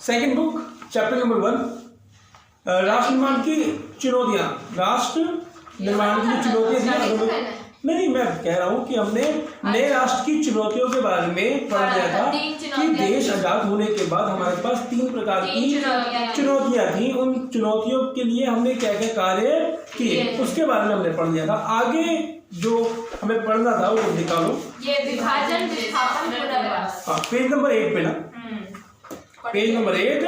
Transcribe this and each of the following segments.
Second book chapter number 1 राष्ट्र निर्माण की चुनौतियां। राष्ट्र निर्माण की चुनौतियां नहीं, मैं कह रहा हूँ कि हमने नए राष्ट्र की चुनौतियों के बारे में पढ़ लिया था कि देश आजाद होने के बाद हमारे पास 3 प्रकार की चुनौतियां थी। उन चुनौतियों के लिए हमने क्या क्या कार्य किए उसके बारे में हमने पढ़ लिया था। आगे जो हमें पढ़ना था वो निकालो। ये विभाजन, विस्थापन, पुनर्वास। हाँ, पेज नंबर 8 पे ना, पेज नंबर 8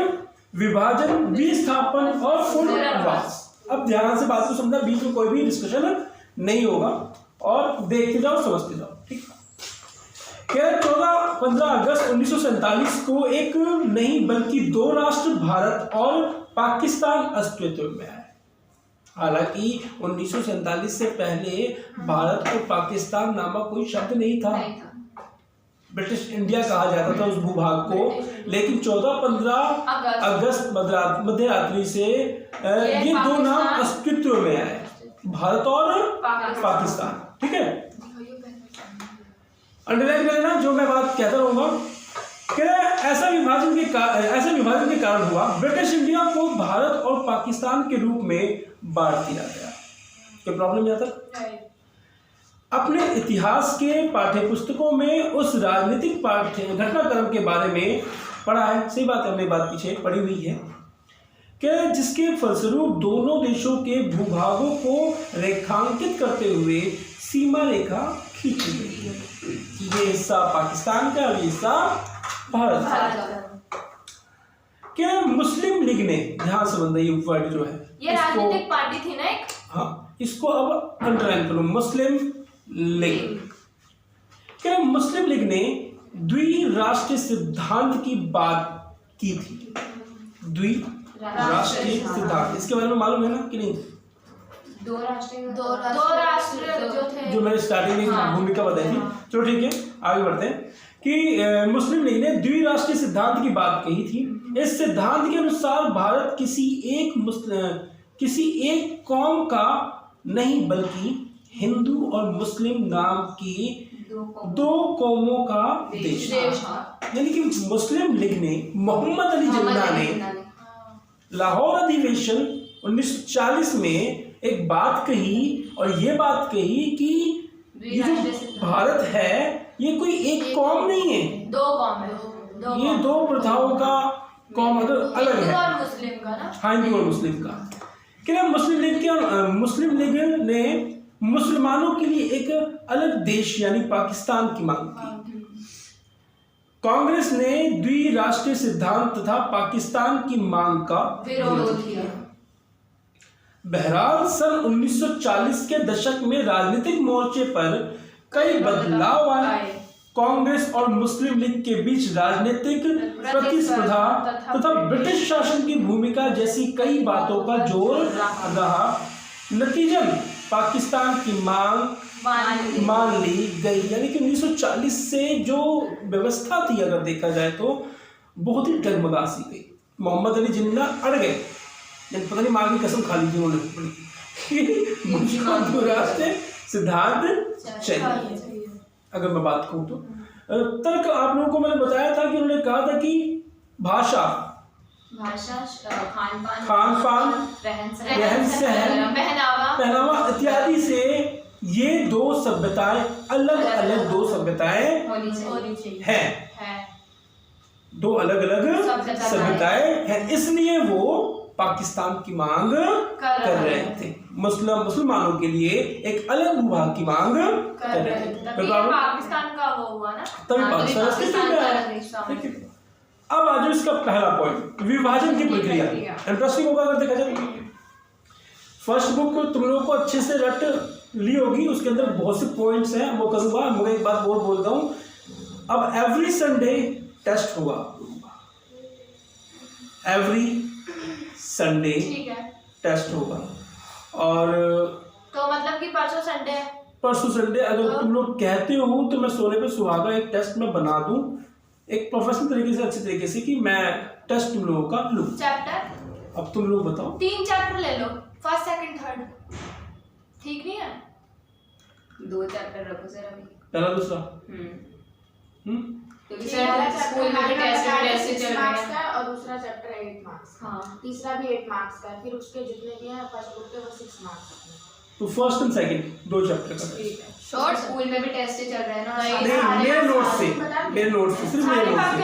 विभाजन, विस्थापन और पुनर्वास। अब ध्यान से बात को समझना, बीच में कोई भी डिस्कशन नहीं होगा और देखते जाओ समझते जाओ, ठीक। 14-15 अगस्त 1947 को एक नहीं बल्कि 2 राष्ट्र भारत और पाकिस्तान अस्तित्व में आए। हालांकि 1947 से पहले भारत और पाकिस्तान नामक कोई शब्द नहीं था, ब्रिटिश इंडिया कहा जाता था उस भूभाग को। लेकिन 14-15 अगस्त मध्यरात्रि से ये 2 नाम अस्तित्व में आए, भारत और पाकिस्तान, ठीक है। अंडरलाइन कर लेना जो मैं बात कहता रहूंगा कि ऐसा विभाजन के कारण हुआ ब्रिटिश इंडिया को भारत और पाकिस्तान के रूप में बांट दिया गया। क्या प्रॉब्लम यहाँ तक? अपने इतिहास के पाठ्य पुस्तकों में उस राजनीतिक घटनाक्रम के बारे में पढ़ा है। सही बात है, हमने बात पीछे पढ़ी हुई है कि जिसके फलस्वरूप दोनों देशों के भूभागों को रेखांकित करते हुए सीमा रेखा खींची गई है। ये हिस्सा पाकिस्तान का और ये हिस्सा भारत का। क्या मुस्लिम लीग ने, ध्यान से बंदा ये वर्ड जो है, ये राजनीतिक पार्टी थी ना एक। हाँ, इसको अब अंडरलाइन करो, मुस्लिम लीग। क्या मुस्लिम लीग ने द्विराष्ट्रीय सिद्धांत की बात की थी? द्विराष्ट्रीय सिद्धांत, इसके बारे में मालूम है ना कि नहीं? दो राष्ट्र जो थे, जो मैंने स्टार्टिंग में भूमिका बताई थी। चलो ठीक है, आगे बढ़ते हैं कि मुस्लिम लीग ने द्विराष्ट्रीय सिद्धांत की बात कही थी। इस सिद्धांत के अनुसार भारत किसी एक कौम का नहीं बल्कि हिंदू और मुस्लिम नाम की 2 कौमों का देश था। यानी कि मुस्लिम लीग ने, मोहम्मद अली जिन्ना ने लाहौर अधिवेशन 1940 में एक बात कही और ये बात कही कि ये जो भारत है ये कोई एक कौम नहीं है, 2 कौम है। ये 2 प्रथाओं का कौम अलग है, हिंदू और मुस्लिम का ना। हाँ, हिंदू और मुस्लिम का। क्या मुस्लिम लीग ने मुसलमानों के लिए एक अलग देश यानी पाकिस्तान की मांग की। कांग्रेस ने द्विराष्ट्रीय सिद्धांत तथा पाकिस्तान की मांग का विरोध किया। बहरहाल सन 1940 के दशक में राजनीतिक मोर्चे पर कई बदलाव आए। कांग्रेस और मुस्लिम लीग के बीच राजनीतिक प्रतिस्पर्धा तथा ब्रिटिश शासन की भूमिका जैसी कई बातों का जोर रहा। नतीजन पाकिस्तान की मांग मान ली गई। यानी कि 1940 से जो व्यवस्था थी अगर देखा जाए तो बहुत ही डगमगा सी गई। मोहम्मद अली जिन्ना अड़ गए, पता नहीं मां की कसम खा ली थी उन्होंने, मुझको द्विराष्ट्रीय सिद्धांत चाहिए। अगर मैं बात कहूँ तो तर्क आप लोगों को मैंने बताया था कि उन्होंने कहा था कि भाषा, खान-पान, रहन-सहन, पहनावा इत्यादि से ये 2 सभ्यताएं अलग-अलग 2 सभ्यताएं हैं, 2 अलग-अलग सभ्यताएं हैं। इसलिए वो पाकिस्तान की मांग कर रहे थे। मुसलमानों के लिए एक अलग भूभाग की मांग कर रहे थे। पाकिस्तान का वो हुआ ना, तभी पाकिस्तान है। अब आ जाओ इसका पहला पॉइंट, विभाजन की प्रक्रिया। इंटरेस्टिंग होगा अगर देखा जाए। फर्स्ट बुक तुम लोगों को अच्छे से रट ली होगी, उसके अंदर बहुत से पॉइंट्स हैं। वो करूँगा, मैं एक बात और बोलता हूँ, अब एवरी संडे टेस्ट होगा, एवरी संडे टेस्ट होगा। और तो मतलब कि परसों संडे अगर तुम लोग कहते हो तो मैं सोने पे सुहागा एक टेस्ट में बना दूं, एक प्रोफेशनल तरीके से, अच्छे तरीके से, कि मैं टेस्ट तुम लोगों का लूं। चैप्टर अब तुम लोग बताओ, 3 चैप्टर ले लो, फर्स्ट सेकंड थर्ड, ठीक नहीं है? 2 चैप्टर रखो सर अभी, पहला दूसरा। क्योंकि सर स्कूल में टेस्ट चल रहे हैं और दूसरा चैप्टर 8 मार्क्स। हाँ। तीसरा भी 8 मार्क्स का है, फिर उसके जितने भी हैं फर्स्ट बुक के वो 6 मार्क्स का है। तो फर्स्ट एंड सेकंड 2 चैप्टर का ठीक है। शॉर्ट स्कूल में भी टेस्ट चल रहे हैं ना। नहीं, मेरे नोट से सिर्फ मेरे नोट से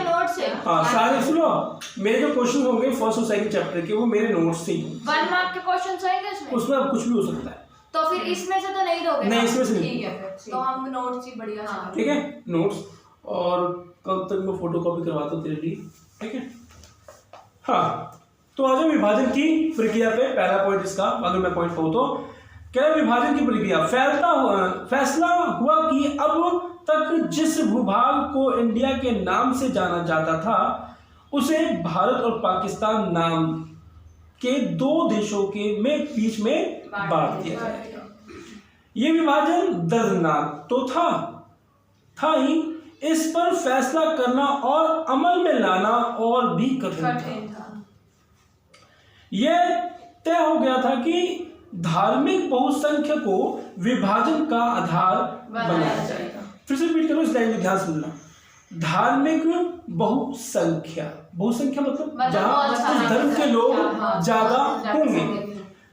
नोट से हाँ सारे सुनो, मेरे जो क्वेश्चन होंगे फर्स्ट और सेकंड चैप्टर के वो मेरे नोट से ही 1 मार्क के क्वेश्चन आएंगे इसमें। उसमें अब कुछ भी हो सकता है। तो फिर इसमें से तो नहीं दोगे? नहीं, इसमें से नहीं। ठीक है फिर तो हम नोट्स ही बढ़िया से ठीक है नोट्स, और कल तक मैं फोटो कॉपी करवाता हूँ तेरे लिए। ठीक है हाँ, तो आ जाओ विभाजन की प्रक्रिया पे। पहला पॉइंट इसका, अगर मैं पॉइंट कहूँ तो क्या है विभाजन की प्रक्रिया। फैसला हुआ कि अब तक जिस भूभाग को इंडिया के नाम से जाना जाता था उसे भारत और पाकिस्तान नाम के 2 देशों के बीच में बांट दिया जाएगा। ये विभाजन दर्दनाक तो था ही, इस पर फैसला करना और अमल में लाना और भी कठिन था। यह तय हो गया था कि धार्मिक बहुसंख्यक को विभाजन का आधार बनाया जाएगा। फिर से रिपीट करो इस लाइन में ध्यान से सुनना। धार्मिक बहुसंख्या मतलब जहाँ जिस धर्म के लोग ज्यादा होंगे,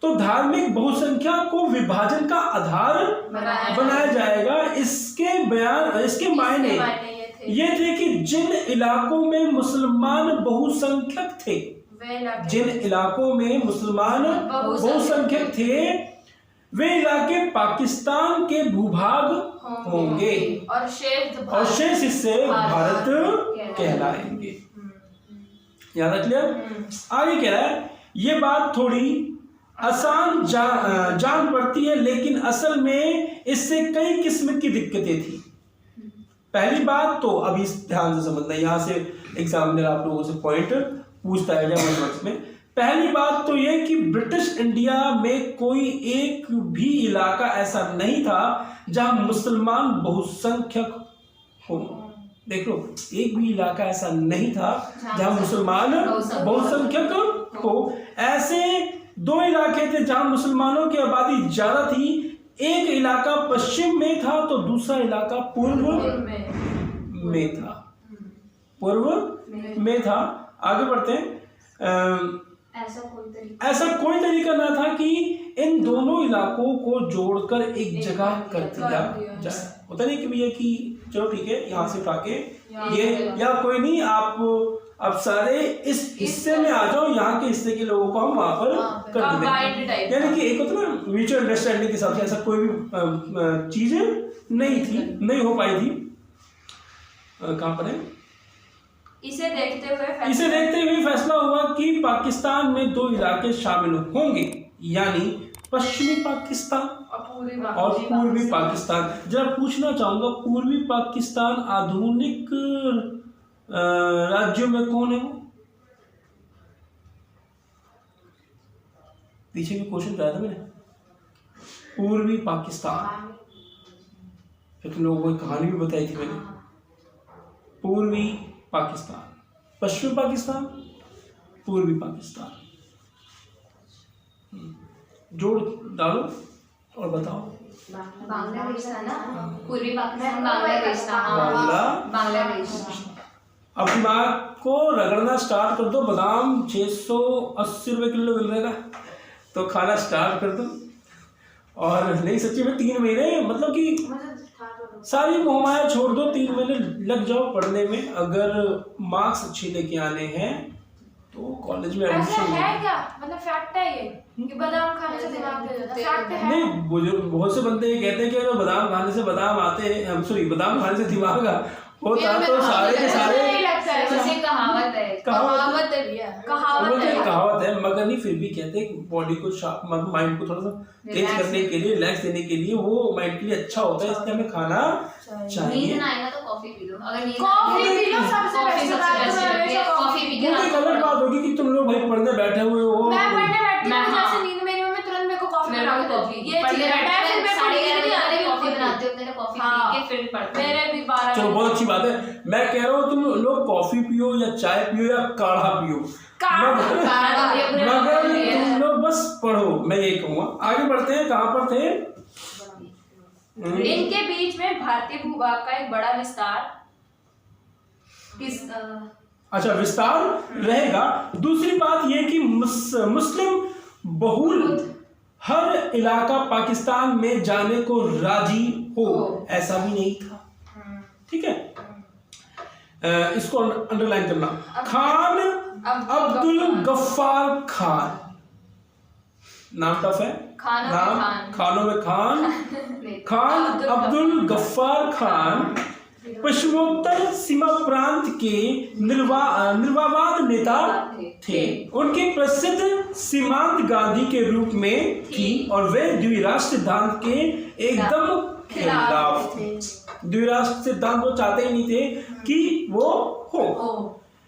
तो धार्मिक बहुसंख्या को विभाजन का आधार बनाया जाएगा। इसके मायने ये थे कि जिन इलाकों में मुसलमान बहुसंख्यक थे, जिन इलाकों में मुसलमान बहुसंख्यक थे वे इलाके पाकिस्तान के भूभाग होंगे और शेष हिस्से भारत कहलाएंगे। याद रख लिया। आगे कह रहा है ये बात थोड़ी आसान जान पड़ती है, लेकिन असल में इससे कई किस्म की दिक्कतें थी। पहली बात तो अभी ध्यान से समझना, यहाँ से एग्जामिनर आप लोगों से पॉइंट पूछता है वर्ष में। पहली बात तो ये कि ब्रिटिश इंडिया में कोई एक भी इलाका ऐसा नहीं था जहां मुसलमान बहुसंख्यक हो। देख लो, एक भी इलाका ऐसा नहीं था जहां मुसलमान बहुसंख्यक हो। ऐसे 2 इलाके थे जहां मुसलमानों की आबादी ज्यादा थी। एक इलाका पश्चिम में था तो दूसरा इलाका पूर्व में था। आगे बढ़ते हैं। ऐसा कोई तरीका ना था कि इन दोनों इलाकों को जोड़कर एक जगह कर दिया जाए। होता नहीं कि भैया कि चलो ठीक है यहाँ से उठा के ये, या कोई नहीं, आप अब सारे इस हिस्से में आ जाओ, यहाँ के हिस्से के लोगों को हम वहां पर कर देंगे। यानी कि एक होता ना म्यूचुअल अंडरस्टैंडिंग के हिसाब से ऐसा कोई भी चीज नहीं हो पाई थी। कहाँ पर है? इसे देखते हुए फैसला हुआ कि पाकिस्तान में 2 इलाके शामिल होंगे, यानी पश्चिमी पाकिस्तान और पूर्वी पाकिस्तान। जरा पूछना चाहूंगा, पूर्वी पाकिस्तान आधुनिक राज्यों में कौन है वो? पीछे भी क्वेश्चन कराया था मैंने। पूर्वी पाकिस्तान, फिर तुम लोगों को कहानी भी बताई थी मैंने। पूर्वी पाकिस्तान, पश्चिमी पाकिस्तान, पूर्वी पाकिस्तान। जोड़ डालो और बताओ। बांग्लादेश था ना? पूर्वी पाकिस्तान बांग्लादेश। अब दिमाग को रगड़ना स्टार्ट कर दो। बादाम 680 रुपये किलो मिल रहेगा, तो खाना स्टार्ट कर दो। और नहीं सच्ची में 3 महीने मतलब कि सारी मोहमाया छोड़ दो, 3 महीने लग जाओ पढ़ने में। अगर मार्क्स अच्छे लेके आने हैं तो कॉलेज में एडमिशन है क्या? मतलब फैक्ट है ये कि बादाम खाने से दिमाग तेज होता है? फैक्ट है? नहीं, बहुत से बंदे ये कहते हैं कि अगर बादाम खाने से बादाम आते हैं, सॉरी बादाम खाने से दिमाग होता तो सारे के सारे कहावत है, मगर नहीं फिर भी कहते हैं बॉडी को शार्प, माइंड को थोड़ा सा तेज करने के लिए, रिलैक्स देने के लिए वो माइंड के लिए अच्छा होता है, इसलिए हमें खाना चाहिए। नींद ना आए ना तो कॉफी पी लो। अगर नींद पी लो सबसे बेस्ट बात है कॉफी पी के। एक अलग बात होगी कि तुम लोग भाई पढ़ने बैठे हुए हो, मैं पढ़ने बैठती हूं, जैसे नींद मेरी में तुरंत मेरे को कॉफी बना के दो। ये पढ़ने बैठते हैं 11:30 कॉफी बनाते हो, मैंने कॉफी पी के फिर पढ़ते हैं। मेरे भी 12। चलो बहुत अच्छी बात है। मैं कह रहा हूँ तुम लोग कॉफी पियो या चाय पियो या काढ़ा पियो, मगर तुम लोग बस पढ़ो, मैं ये कहूँगा। आगे बढ़ते हैं, कहाँ पर थे? इनके बीच में भारतीय भूभाग का एक बड़ा विस्तार अच्छा विस्तार रहेगा। दूसरी बात यह कि मुस्लिम बहुल हर इलाका पाकिस्तान में जाने को राजी हो, ऐसा भी नहीं था। ठीक है, इसको अंडरलाइन करना। खान अब्दुल गफ्फार खान, नाम टफ है, नाम खानों में खान अब्दुल गफ्फार खान पश्चिमोत्तर सीमा प्रांत के निर्वावाद नेता थे। उनकी प्रसिद्ध सीमांत गांधी के रूप में थी और वे द्विराष्ट्र सिद्धांत के एकदम खिलाफ थे। द्विराष्ट्र सिद्धांत वो चाहते ही नहीं थे कि वो हो।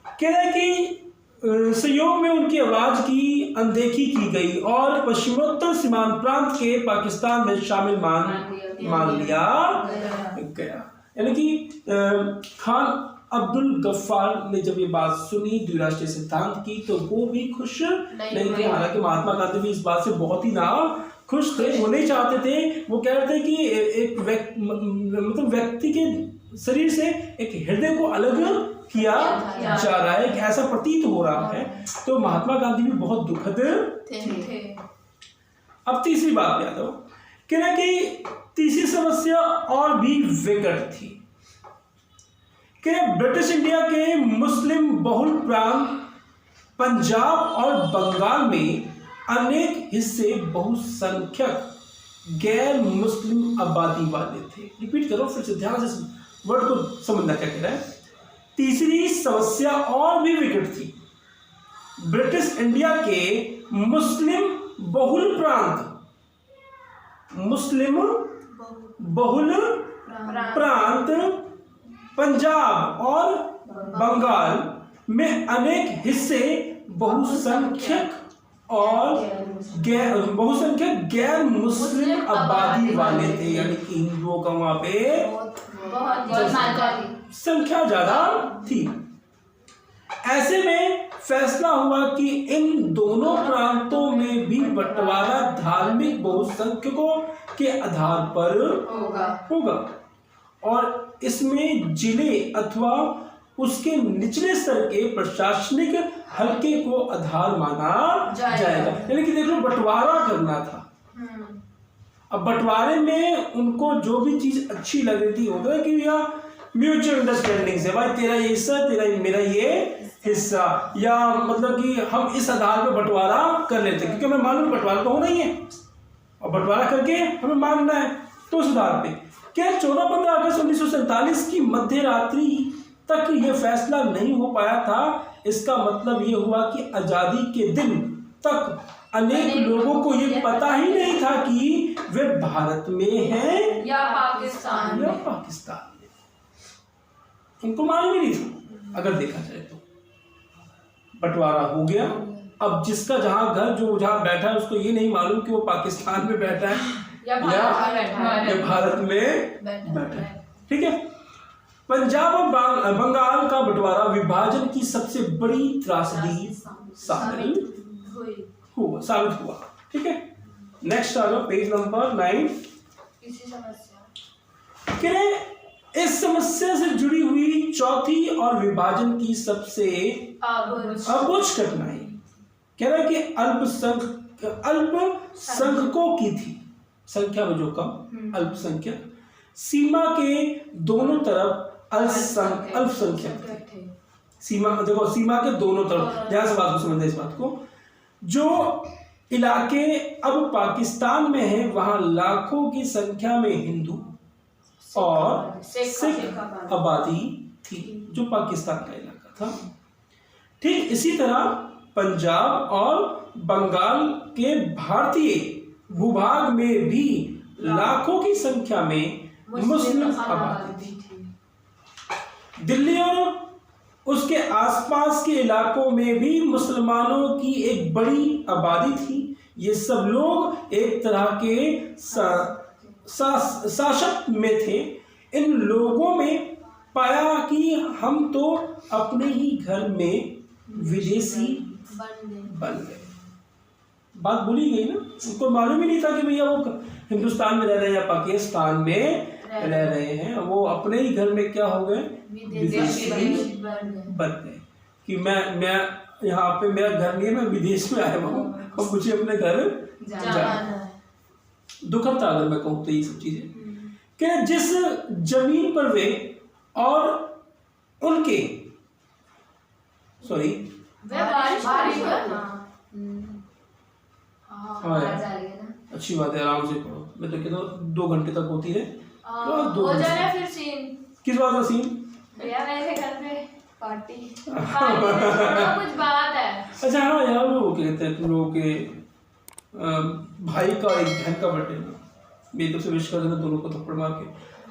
कह रहे कि सहयोग में उनकी आवाज की अनदेखी की गई और पश्चिमोत्तर सीमांत प्रांत के पाकिस्तान में शामिल मान लिया गया। यानी कि खान अब्दुल गफ्फार ने जब ये बात सुनी द्विराष्ट्रीय सिद्धांत की तो वो भी खुश नहीं थे। हालांकि महात्मा गांधी भी इस बात से बहुत ही ना खुश थे। वो नहीं चाहते थे, वो कह रहे थे कि एक व्यक्ति के शरीर से एक हृदय को अलग किया जा रहा है, ऐसा प्रतीत हो रहा है। तो महात्मा गांधी भी बहुत दुखद थे। अब तीसरी बात पे आता हूं, कह रहे कि तीसरी समस्या और भी विकट थी कि ब्रिटिश इंडिया के मुस्लिम बहुल प्रांत पंजाब और बंगाल में अनेक हिस्से बहुसंख्यक गैर मुस्लिम आबादी वाले थे। रिपीट करो फिर से, ध्यान से वर्ड को समझना क्या कह रहा है। तीसरी समस्या और भी विकट थी। ब्रिटिश इंडिया के मुस्लिम बहुल प्रांत, मुस्लिम बहुल प्रांत पंजाब और बंगाल में अनेक हिस्से बहुसंख्यक गैर मुस्लिम आबादी वाले थे। यानी कि हिंदुओं का वहां पे संख्या ज्यादा थी। ऐसे में फैसला हुआ कि इन दोनों प्रांतों में भी बंटवारा धार्मिक बहुसंख्यकों के आधार पर होगा और इसमें जिले अथवा उसके निचले स्तर के प्रशासनिक हलके को आधार माना जाएगा। यानी कि देख लो, बंटवारा करना था। अब बंटवारे में उनको जो भी चीज अच्छी लग रही थी, होता है कि यार म्यूचुअल अंडरस्टैंडिंग से, भाई तेरा ये हिस्सा, तेरा मेरा ये हिस्सा, या मतलब कि हम इस आधार पर बंटवारा कर लेते हैं क्योंकि हमें मालूम बंटवारा तो होना ही है और बंटवारा करके हमें मानना है। तो उस आधार पे क्या 14-15 अगस्त 1947 की मध्य रात्रि तक यह फैसला नहीं हो पाया था। इसका मतलब यह हुआ कि आजादी के दिन तक अनेक लोगों को यह पता ही नहीं था कि वे भारत में हैं या पाकिस्तान में। उनको मालूम ही नहीं था। अगर देखा जाए तो बंटवारा हो गया। अब जिसका जहां घर जो जहां बैठा है उसको ये नहीं मालूम कि वो पाकिस्तान में बैठा है या भारत में बैठा है। ठीक है, पंजाब और बंगाल का बंटवारा विभाजन की सबसे बड़ी त्रासदी साबित हुआ। ठीक है, नेक्स्ट आ जाओ, पेज नंबर 9। इस समस्या से जुड़ी हुई चौथी और विभाजन की सबसे अबुझ कठिनाई कह रहा है कि अल्पसंख्यकों की थी। संख्या में जो कम, अल्पसंख्यक, सीमा के दोनों तरफ अल्पसंख्यक थे। सीमा देखो, सीमा के दोनों तरफ, ध्यान से बात को समझना। इस बात को, जो इलाके अब पाकिस्तान में हैं वहां लाखों की संख्या में हिंदू और सिख आबादी थी, जो पाकिस्तान का इलाका था। ठीक इसी तरह पंजाब और बंगाल के भारतीय भूभाग में भी लाखों की संख्या में मुस्लिम आबादी थी। दिल्ली और उसके आसपास के इलाकों में भी मुसलमानों की एक बड़ी आबादी थी। ये सब लोग एक तरह के शासक में थे। इन लोगों में पाया कि हम तो अपने ही घर में विदेशी बन गए। बात भूली गई ना, उनको मालूम ही नहीं था कि भैया वो हिंदुस्तान में रह रहे हैं या पाकिस्तान में रह रहे हैं। वो अपने ही घर में क्या हो गए, विदेशी बन गए। कि मैं यहाँ पे मेरा घर नहीं है, मैं विदेश में आया हूँ और मुझे अपने घर जाना है। दुखद था अगर मैं कहूँ तो ये सब चीजें कि जिस जमीन पर वे और उनके सॉरी बारिश हाँ यार, अच्छी बात है, आराम से पढ़ो। मैं तो कहता हूँ 2 घंटे तक होती है तो 2 हो घंटे। जाना फिर सीन किस बात का सीन? भैया मेरे घर पे पार्टी कुछ बात है। अच्छा हाँ यार, वो कहते हैं तुम लोगों के भाई का एक बहन का बर्थडे है, मेरी तरफ से विश कर देना दोनों को थप्पड़ मार के।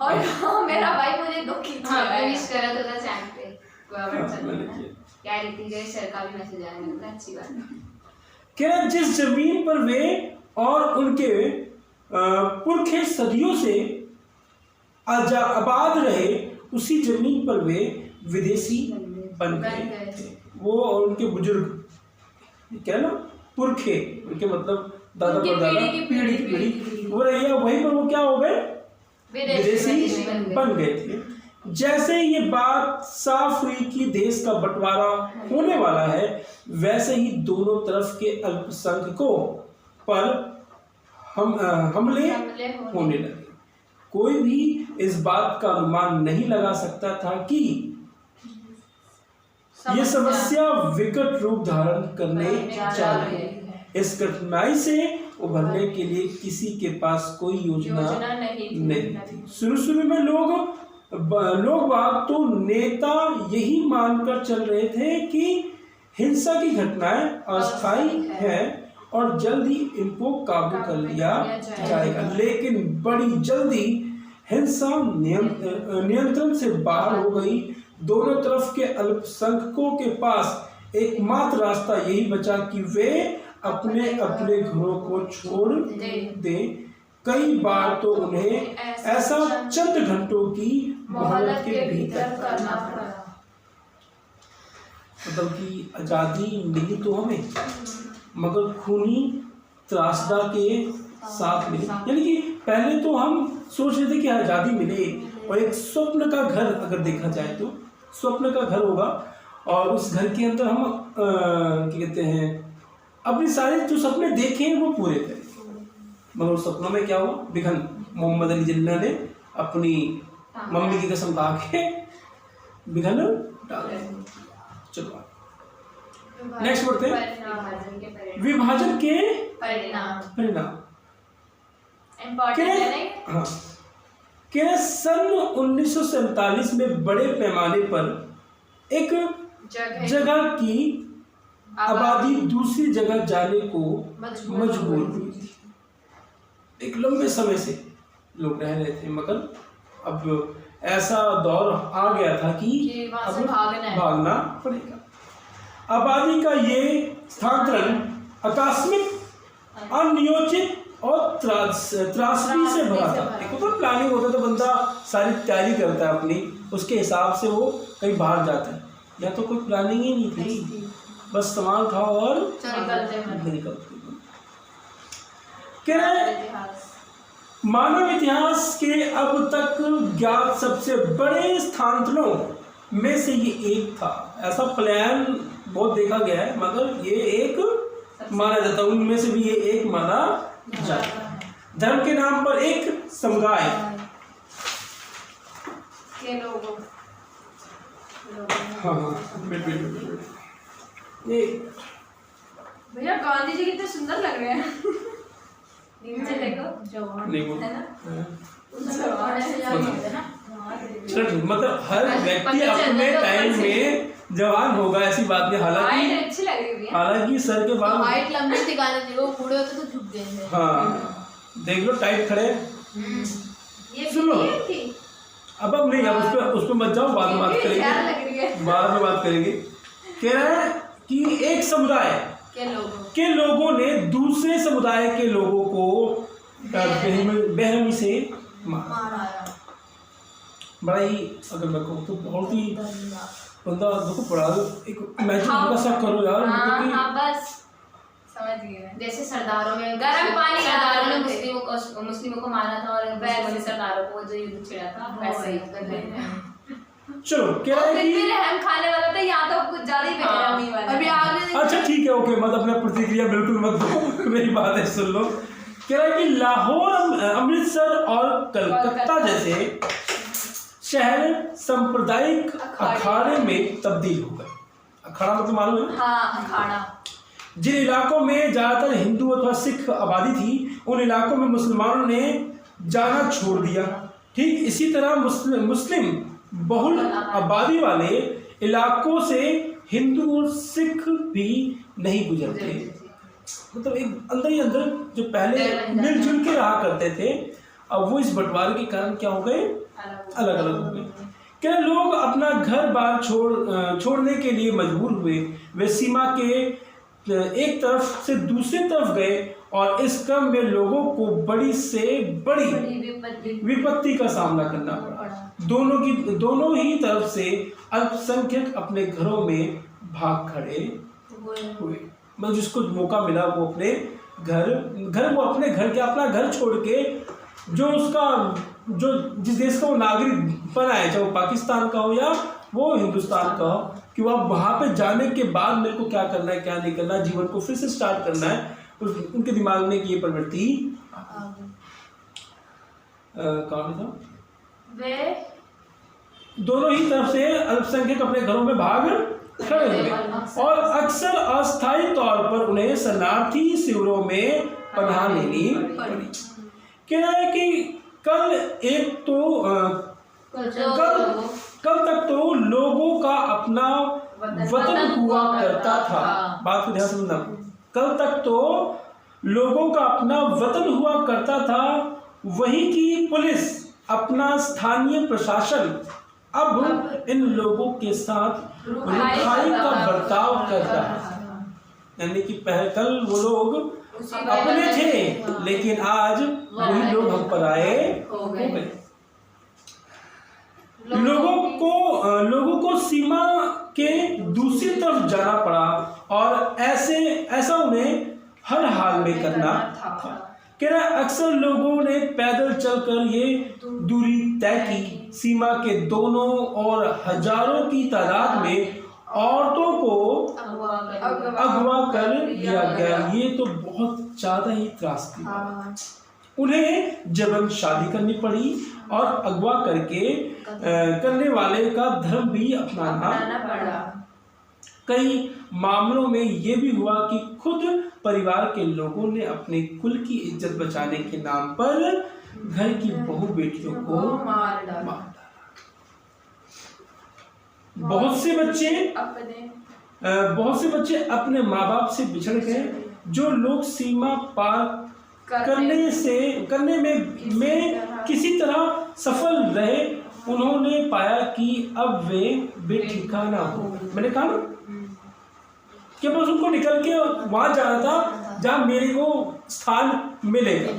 और हाँ, मेरा भाई मुझे दुखी विश करा तो था चैट पे मैंने किया। क्या ऋतिक सर का भी मैसेज आया मेरे को, अच्छी बात है। क्या जिस जमीन पर वे और उनके पुरखे सदियों से आबाद रहे, उसी जमीन पर वे विदेशी बन गए थे। वो और उनके बुजुर्ग क्या ना पुरखे, उनके मतलब दादा परदादा पीढ़ी की पीढ़ी वो रही है, वहीं पर वो क्या हो गए? विदेशी बन गए थे। जैसे ये बात साफ हुई कि देश का बंटवारा होने वाला है, वैसे ही दोनों तरफ के अल्पसंख्यकों पर हमले होने लगे। कोई भी इस बात का अनुमान नहीं लगा सकता था कि ये समस्या विकट रूप धारण करने जा रही है। इस कठिनाई से उभरने के लिए किसी के पास कोई योजना नहीं थी। शुरू में लोग बात तो नेता यही मानकर चल रहे थे कि हिंसा की घटनाएं अस्थायी हैं और जल्द ही इनको काबू कर लिया जाएगा, लेकिन बड़ी जल्दी हिंसा नियंत्रण से बाहर हो गई। दोनों तरफ के अल्पसंख्यकों के पास एकमात्र रास्ता यही बचा कि वे अपने अपने घरों को छोड़ दें। कई बार तो उन्हें ऐसा चंद घंटों की मोहलत के भीतर करना पड़ा। मतलब कि आजादी मिली तो हमें, मगर खूनी त्रासदा के साथ मिली। यानी कि पहले तो हम सोच रहे थे कि आजादी मिले और एक स्वप्न का घर, अगर देखा जाए तो स्वप्न का घर होगा और उस घर के अंदर हम क्या कहते हैं अपने सारे जो सपने देखे हैं वो पूरे करें। मगर उस सपनों में क्या हुआ? बिघन मोहम्मद अली जिन्ना ने अपनी मम्मी की कसम खा के बिघन डाल दिया। चलो नेक्स्ट बढ़ते हैं, विभाजन के परिणाम। हाँ, के सन 1947 में बड़े पैमाने पर एक जगह की आबादी दूसरी जगह जाने को मजबूर हुई थी। एक लंबे समय से लोग रह रहे थे, मगर अब ऐसा दौर आ गया था कि अब भागना पड़ेगा। आबादी का ये स्थानांतरण आकस्मिक, अनियोजित और त्रासदी से भरा था। एक तो प्लानिंग होता है तो बंदा सारी तैयारी करता है अपनी, उसके हिसाब से वो कहीं बाहर जाता है। या तो कोई प्लानिंग ही नहीं थी, बस सामान उठाओ और निकलते। क्या मानव इतिहास के अब तक ज्ञात सबसे बड़े स्थानांतरणों में से ये एक था। ऐसा प्लान बहुत देखा गया है, मगर ये एक माना जाता है, उनमें से भी ये एक माना जाता है। धर्म के नाम पर एक समुदाय के लोगों भैया गांधी जी कितने सुंदर लग रहे हैं। नीचे देखो है ना, मतलब हर व्यक्ति अपने टाइम में जवान होगा, ऐसी बात नहीं। हालांकि सर के बाल हाइट लंबी थी गाने जी, वो बूढ़े होते तो झुक गए थे। हाँ देख लो टाइट खड़े। ये सुनो अब नहीं, अब उस पर मत जाओ, बाद में बात करेंगे। कह रहा है कि एक समुदाय के लोगों ने दूसरे समुदाय के लोगों को बेरहमी से मारा। बड़ा ही, अगर मैं कहूँ तो बहुत ही बंदा देखो पड़ा। एक इमेजिन होगा, सब करो यार। बस समझ गए। जैसे सरदारों में गर्म पानी सरदारों ने मुस्लिमों को मारा था और सरदारों को जो युद्ध छिड़ा था, वैसे ही चलो कह रहा है फिर कि भी रहम खाने वाला था, यहाँ तो कुछ ज्यादा ही बेरहमी वाला अभी आपने अच्छा ठीक है ओके, मत अपना प्रतिक्रिया बिल्कुल मत दो मेरी बात है सुन लो। कह रहा है कि लाहौर, अमृतसर और कलकत्ता जैसे शहर सांप्रदायिक अखाड़े में तब्दील हो गए। अखाड़ा मतलब मालूम है? हाँ अखाड़ा। जिन इलाकों में ज्यादातर हिंदू अथवा सिख आबादी थी, उन इलाकों में मुसलमानों ने जाना छोड़ दिया। ठीक इसी तरह मुस्लिम बहुल आबादी वाले इलाकों से हिंदू और सिख भी नहीं गुजरते। मतलब एक अंदर ही अंदर जो पहले मिलजुल के रहा करते थे, अब वो इस बंटवारे के कारण क्या हो गए, अलग अलग हो गए। क्या लोग अपना घर बार छोड़ने के लिए मजबूर हुए। वे सीमा के एक तरफ से दूसरी तरफ गए और इस क्रम में लोगों को बड़ी से बड़ी विपत्ति का सामना करना पड़ा। दोनों ही तरफ से अल्पसंख्यक अपने घरों में भाग खड़े हुए। मतलब जिसको मौका मिला वो अपने वो अपने घर के अपना घर छोड़ के जो जिस देश का वो नागरिक बना है, चाहे वो पाकिस्तान का हो या वो हिंदुस्तान का हो, कि वह वहाँ पे जाने के बाद मेरे को क्या करना है क्या नहीं करना है, जीवन को फिर से स्टार्ट करना है, उनके दिमाग में ये प्रवृत्ति कहाँ था। वे दोनों ही तरफ से अल्पसंख्यक अपने घरों में भाग खड़े हुए और अक्सर अस्थायी तौर पर उन्हें शरणार्थी शिविरों में पनाह लेनी पड़ी। कह रहा है कि कल तक तो लोगों का अपना वतन हुआ करता था। बात को ध्यान से सुनना। कल तक तो लोगों का अपना वतन हुआ करता था, वहीं की पुलिस अपना स्थानीय प्रशासन अब इन लोगों के साथ रुखाई का बर्ताव करता है। यानी कि कल वो लोग अपने थे, लेकिन आज वही लोग हम पर आए हो गए। लोगों को सीमा के दूसरी तरफ जाना पड़ा और ऐसा उन्हें हर हाल में करना था। कह रहा अक्सर लोगों ने पैदल चलकर ये दूरी तय की। सीमा के दोनों और हजारों की तादाद में औरतों को अगवा कर लिया गया। ये तो बहुत ज्यादा ही त्रासदी है। उन्हें जबरन शादी करनी पड़ी और अगवा करने वाले का धर्म भी अपनाना पड़ा। कई मामलों में ये भी हुआ कि खुद परिवार के लोगों ने अपने कुल की इज्जत बचाने के नाम पर घर की बहू बेटियों को मार डाला। बहुत से बच्चे अपने माँ बाप से बिछड़ गए। जो लोग सीमा पार करने में किसी तरह सफल रहे, उन्होंने पाया कि अब वे बेठिकाना हो। मैंने कहा ना कि बस उनको निकल के वहां जाना था जहां मेरे को स्थान मिलेगा।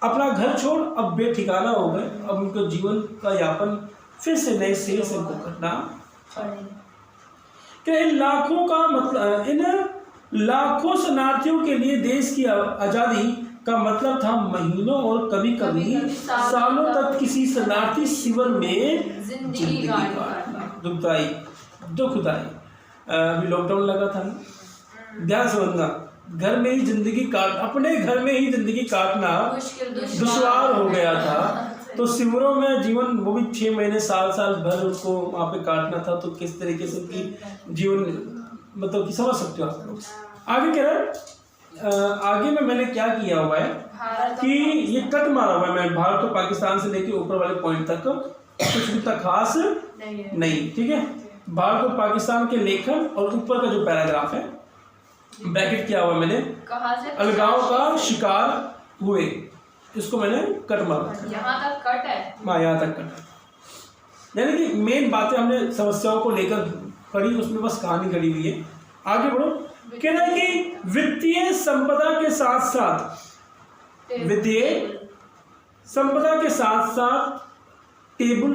अपना घर छोड़ अब बेठिकाना हो गए। अब उनका जीवन का यापन फिर से नए सिरे से उनको करना कि इन लाखों शरणार्थियों के लिए देश की आज़ादी का मतलब था महीनों और कभी कभी सालों तक किसी शरणार्थी शिविर में जिंदगी काटना। दुखदाई। अभी लॉकडाउन लगा था ना, ध्यान से समझना, घर में ही जिंदगी अपने घर में ही जिंदगी काटना दुश्वार हो गया था। तो शिविरों में जीवन, वो भी 6 महीने साल भर उनको वहाँ पे काटना था। तो किस तरीके से उनकी जीवन मतलब कि समझ सकते हो आप लोग। आगे कह रहे आगे में मैंने क्या किया हुआ है कि ये कट मारा हुआ है मैं भारत और पाकिस्तान से लेके ऊपर वाले पॉइंट तक, कुछ भी तक खास नहीं। ठीक है, भारत और पाकिस्तान के लेखन और ऊपर का जो पैराग्राफ है ब्रैकेट किया हुआ मैंने, अलगाव का शिकार हुए, इसको मैंने कट मारा। यहाँ तक कट है। हाँ, यहाँ तक कट है। यानी कि मेन बातें हमने समस्याओं को लेकर पढ़ी, उसमें बस कहानी गड़ी हुई है। आगे बढ़ो। कहना है कि वित्तीय संपदा के साथ साथ टेबल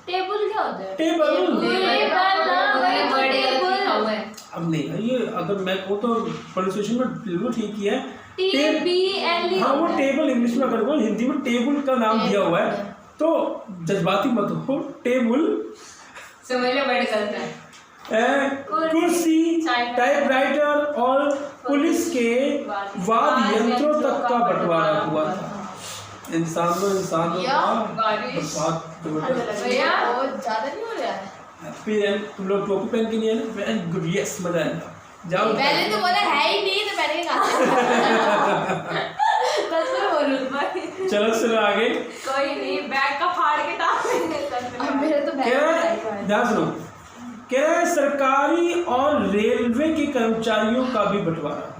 क्या होता है? अब नहीं, ये अगर मैं कहूँ तो प्रोनाउंसिएशन में बिल्कुल ठीक ही है। हाँ, वो टेबल इंग्लिश में अगर बोल, हिंदी में टेबल का नाम दिया हुआ है, तो जज्बाती मत हो। टेबल समझ लो बड़े चलता है। कुर्सी, टाइपराइटर और पुलिस के वाद्य यंत्रों तक का बंटवारा हुआ था। इंसानों भैया बहुत ज्यादा नहीं हो रहा है? फिर तुम लोग टोपी पहन के नहीं है ना? वेरी गुड, यस, मजा आएगा। जाओ, पहले तो बोला है ही नहीं, तो पहले कहा बस मैं बोलूं भाई। चलो सुनो आगे। कोई नहीं, बैग का फाड़ के डाल मेरे तो बैग ध्यान सुनो। कह रहे सरकारी और रेलवे के कर्मचारियों का भी बंटवारा हुआ।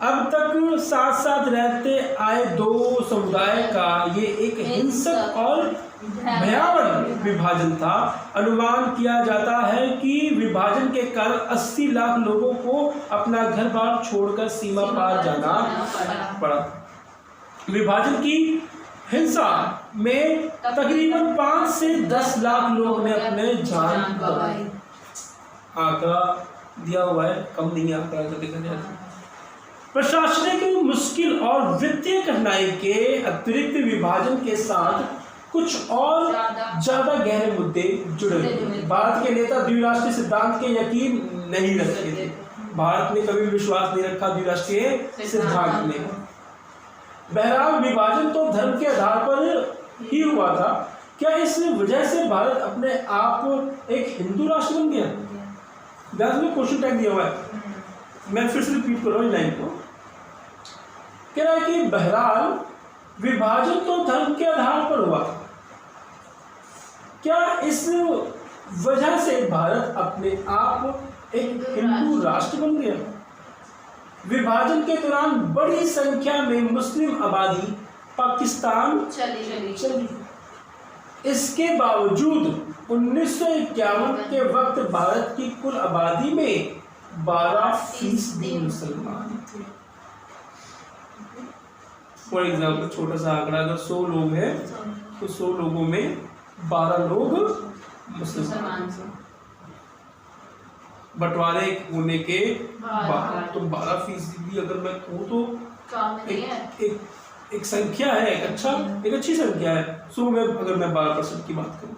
अब तक साथ साथ रहते आए दो समुदाय का ये एक हिंसक और भयावह विभाजन था। अनुमान किया जाता है कि विभाजन के कारण 80 लाख लोगों को अपना घर बार छोड़कर सीमा पार जाना पड़ा। विभाजन की हिंसा में तकरीबन 5 से 10 लाख लोग ने अपने जान गंवाई। आंकड़ा दिया हुआ है, कम नहीं है आंकड़ा जो देखा जाए। प्रशासनिक मुश्किल और वित्तीय कठिनाई के अतिरिक्त विभाजन के साथ कुछ और ज्यादा गहरे मुद्दे जुड़े हुए। भारत के नेता द्विराष्ट्रीय सिद्धांत के यकीन नहीं रखते थे। भारत ने कभी विश्वास नहीं रखा द्विराष्ट्रीय सिद्धांत में। बहरहाल विभाजन तो धर्म के आधार पर ही हुआ था। क्या इस वजह से भारत अपने आप एक हिंदू राष्ट्र बन गया? क्वेश्चन टैग दिया हुआ है, मैं फिर से रिपीट कर रहा हूँ लाइन को। कह रहा है कि बहरहाल विभाजन तो धर्म के आधार पर हुआ। क्या इस वजह से भारत अपने आप एक हिंदू राष्ट्र बन गया? विभाजन के दौरान बड़ी संख्या में मुस्लिम आबादी पाकिस्तान चली। इसके बावजूद 1951 के वक्त भारत की कुल आबादी में 12% मुसलमान थे। फॉर एग्जाम्पल छोटा सा आंकड़ा, अगर 100 लोग हैं तो 100 लोगों में 12 लोग मुसलमान। बंटवारे होने के बाद तो 12% भी अगर मैं कहूँ तो एक संख्या है, एक अच्छी संख्या है। 100 में अगर मैं 12% की बात करूँ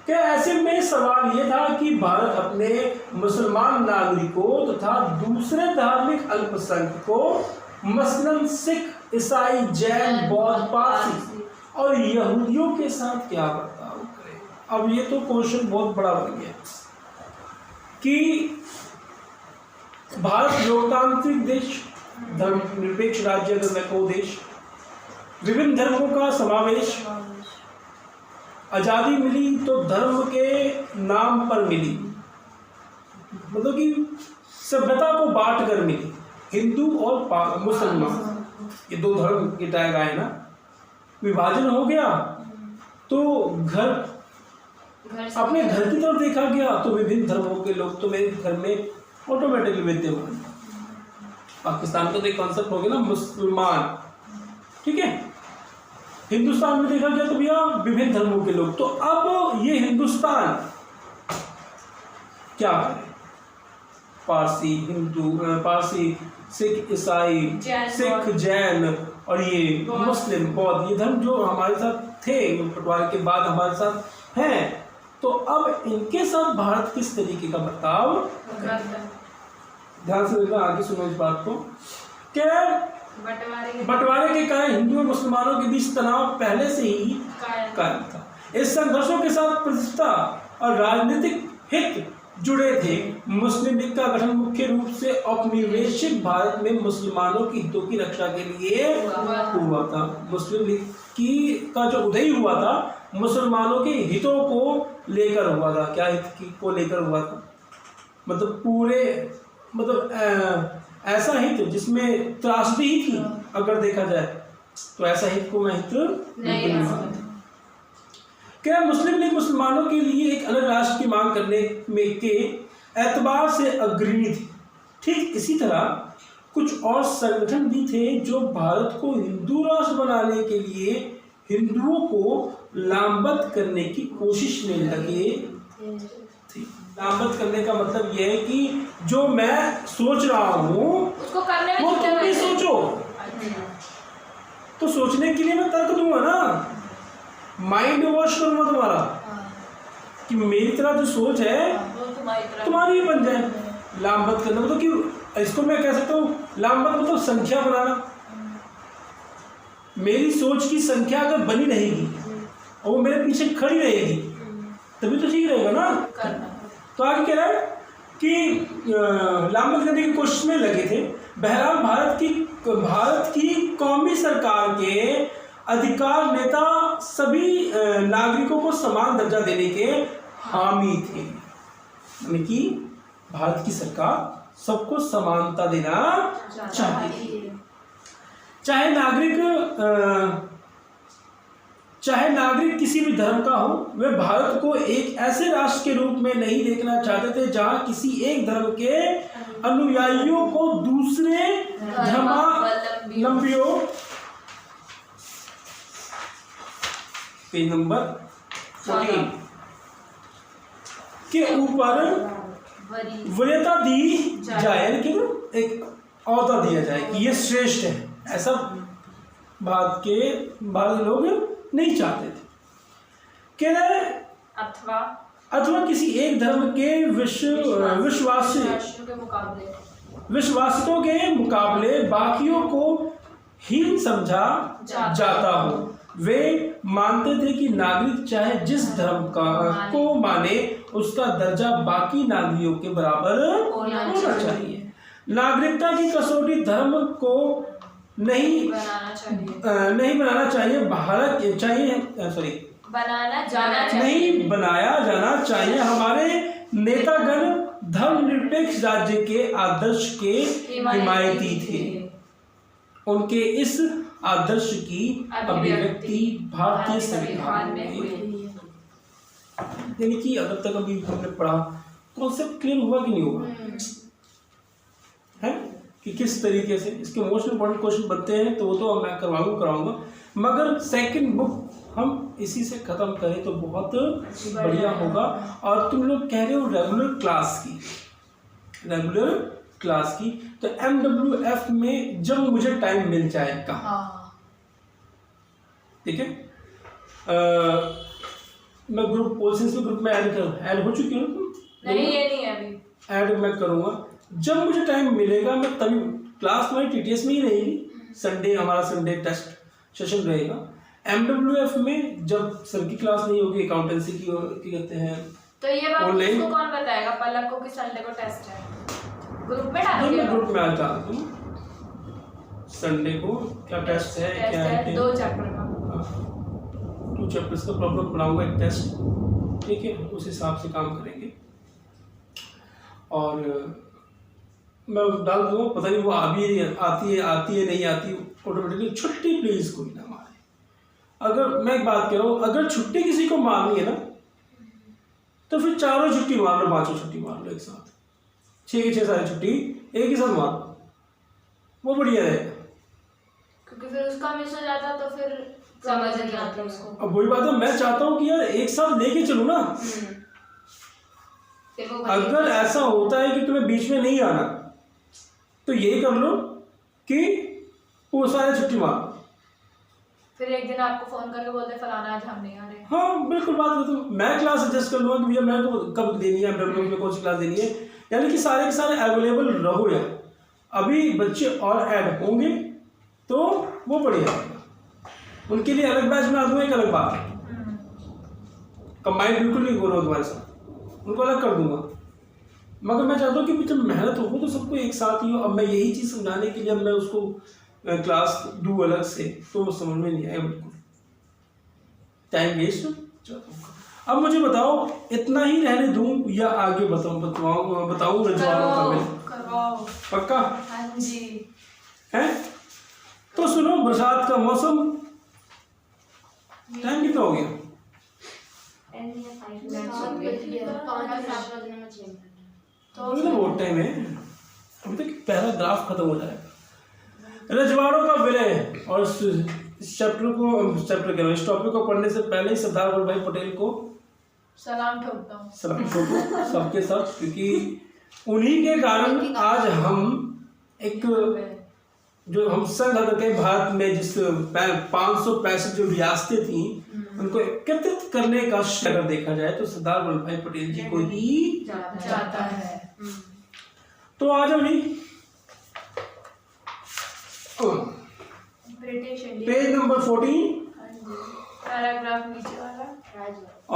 क्या ऐसे में सवाल यह था कि भारत अपने मुसलमान नागरिकों तथा दूसरे धार्मिक अल्पसंख्यकों मसलन सिख, ईसाई, जैन, बौद्ध, पारसी और यहूदियों के साथ क्या बर्ताव करे। अब ये तो क्वेश्चन बहुत बड़ा बन गया कि भारत लोकतांत्रिक देश, धर्मनिरपेक्ष राज्य अगर मैं कहूँ देश, विभिन्न धर्मों का समावेश, आज़ादी मिली तो धर्म के नाम पर मिली, मतलब कि सभ्यता को बांट कर मिली। हिंदू और मुसलमान ये दो धर्म के टैग आए ना। विभाजन हो गया तो घर अपने घर की तरफ देखा गया तो विभिन्न धर्मों के लोग तो मेरे घर में ऑटोमेटिकली विद्यमान। पाकिस्तान का तो एक कॉन्सेप्ट हो गया ना मुसलमान, ठीक है। हिंदुस्तान में देखा गया तो भैया विभिन्न धर्मों के लोग। तो अब ये हिंदुस्तान क्या करे? पारसी, हिंदू, पारसी, सिख, ईसाई, सिख, जैन और ये मुस्लिम, बौद्ध, ये धर्म जो हमारे साथ थे बंटवारे के बाद हमारे साथ हैं, तो अब इनके साथ भारत किस तरीके का बर्ताव? ध्यान से देखना, आगे सुनो इस बात को। क्या बंटवारे के कारण हिंदू और मुसलमानों के बीच तनाव पहले से ही कायम था। इस संघर्षों के साथ प्रतिष्ठा और राजनीतिक हित जुड़े थे। मुस्लिम लीग का गठन मुख्य रूप से औपनिवेशिक भारत में मुसलमानों की हितों की रक्षा के लिए हुआ था। मुस्लिम लीग का जो उदय हुआ था मुसलमानों के हितों को लेकर हुआ था। क्या हित को लेकर हुआ था? मतलब पूरे, मतलब ऐसा हित जिसमें त्रासदी ही थी अगर देखा जाए तो ऐसा हित को मैं हित नहीं मानता। क्या मुस्लिम लीग मुसलमानों के लिए एक अलग राष्ट्र की मांग करने में के एतबार से अग्रणी थी। ठीक इसी तरह कुछ और संगठन भी थे जो भारत को हिंदू राष्ट्र बनाने के लिए हिंदुओं को लामबंद करने की कोशिश में लगे थे। लामबंद करने का मतलब यह है कि जो मैं सोच रहा हूँ उसको करने में वो तुम भी सोचो, तो सोचने के लिए मैं तर्क दूंगा ना। माइंड वॉश करूंगा तुम्हारा कि मेरी तरह जो सोच है तुम्हारी भी बन जाए। लामबंद करना मतलब कि इसको मैं कह सकता हूँ, लामबंद मतलब संख्या बनाना। मेरी सोच की संख्या अगर बनी रहेगी और वो मेरे पीछे खड़ी रहेगी तभी तो ठीक रहेगा ना। तो आगे कह रहा है कि लामबंद करने की कोशिश में लगे थे। बहरहाल भारत की कौमी सरकार के अधिकार नेता सभी नागरिकों को समान दर्जा देने के हामी थे। यानी कि भारत की सरकार सबको समानता देना चाहती थी। चाहे नागरिक किसी भी धर्म का हो, वे भारत को एक ऐसे राष्ट्र के रूप में नहीं देखना चाहते थे जहां किसी एक धर्म के अनुयायियों को दूसरे धर्मावलंबियों, पेज नंबर 14 के ऊपर वरीयता दी जाए, यानी कि एक औहदा दिया जाए कि ये श्रेष्ठ है। ऐसा भारत के लोग नहीं चाहते थे। कह रहे अथवा किसी एक धर्म के विश्वासियों के मुकाबले बाकियों को हीन समझा जाता हो। वे मानते थे कि नागरिक चाहे जिस धर्म को माने उसका दर्जा बाकी नागरिकों के बराबर होना चाहिए। नागरिकता की कसौटी धर्म को नहीं बनाना चाहिए, नहीं बनाया जाना चाहिए। हमारे नेतागण धर्मनिरपेक्ष राज्य के आदर्श के हिमायती थे। उनके इस आदर्श की अभिव्यक्ति भारतीय संविधान में हुई। यानी कि अगर तक अभी हमने पढ़ा कॉन्सेप्ट क्लियर हुआ कि नहीं हुआ है कि किस तरीके से इसके मोस्ट इंपॉर्टेंट क्वेश्चन बनते हैं, तो वो तो मैं कराऊंगा। मगर सेकंड बुक हम इसी से खत्म करें तो बहुत बढ़िया होगा। और तुम लोग कह रहे हो रेगुलर क्लास की, तो MWF में जब मुझे टाइम मिल जाएगा, ठीक है, मैं ग्रुप पोल्सिंस के ग्रुप में ऐड हो चुकी हूँ। नहीं, ये नहीं है अभी, ऐड मैं करूँगा जब मुझे टाइम मिलेगा। मैं तभी क्लास में TTS में ही रहेगी, संडे हमारा संडे टेस्ट सेशन रहेगा। MWF में जब सर की क्लास नहीं होगी, अकाउंटेंसी की कहते हैं, तो ये बात उसको कौन बताएगा पलक को कि संडे को टेस्ट है? ग्रुप में डालोगे? मैं ग्रुप में आ जाता हूँ संडे को क्या टेस्ट है, क्या है 2 चैप्टर का, 2 चैप्टर्स का प्रॉब्लम बनाऊंगा, एक टेस्ट, ठीक है, उस हिसाब से काम करेंगे। और मैं डाल दूँगा, पता नहीं वो आती है नहीं आती ऑटोमेटिकली। छुट्टी प्लीज़ कोई ना मारे। अगर मैं एक बात कह रहा हूँ, अगर छुट्टी किसी को मारनी है ना तो फिर 4 छुट्टी मार लो, 5 छुट्टी मार लो एक साथ, 6 की 6 सारी छुट्टी एक ही साथ मार लो, वो बढ़िया रहेगा। क्योंकि फिर उसका मिस हो जाता तो फिर समझ नहीं आता उसको। अब वही बात है, मैं चाहता हूँ कि यार एक साथ लेके चलूँ ना। अगर ऐसा होता है कि तुम्हें बीच में नहीं आना तो यही कर लो कि वो सारे छुट्टी मार, फिर एक दिन आपको फोन करके बोलते फलाना आज हम नहीं आ रहे। हाँ बिल्कुल, बात कर दो, मैं क्लास एडजस्ट कर लूँगा कि भैया मैं को कब देनी है, MWF में कौन सी क्लास देनी है। यानी कि सारे के सारे अवेलेबल रहो यार। अभी बच्चे और ऐड होंगे तो वो बढ़िया रहेगा, उनके लिए अलग बैच में आ दूँगा, एक अलग बात है, कंबाइंड बिल्कुल नहीं हो रहा तुम्हारे साथ, उनको अलग कर दूंगा। मगर मैं चाहता हूँ कि जब मेहनत हो तो सबको एक साथ ही हो। अब मैं यही चीज़ समझाने के लिए अब मैं उसको क्लास दूँ अलग से, तो वो समझ में नहीं आया, बिल्कुल टाइम वेस्ट चाहता हूँ। अब मुझे बताओ, इतना ही रहने दूँ या आगे बताऊँ रजवाड़ों का बिल? पक्का? हाँ जी। है तो सुनो, बरसात का मौसम, टाइम कितना हो गया? तो बहुत टाइम है, अभी तक पहला ग्राफ खत्म हो जाएगा। रजवाड़ों का विलय। और इस टॉपिक को पढ़ने से पहले ही सरदार वल्लभ भाई पटेल को सलाम ठोकता हूँ, सलाम ठोको सबके सब, क्योंकि उन्हीं के कारण आज हम एक जो हम संघ के भारत में जिस 565 जो रियासतें थी उनको एकत्रित करने का अगर देखा जाए तो सरदार वल्लभ भाई पटेल जी को ही जाता है। तो आ जाओ जी British India page number 14 paragraph नीचे वाला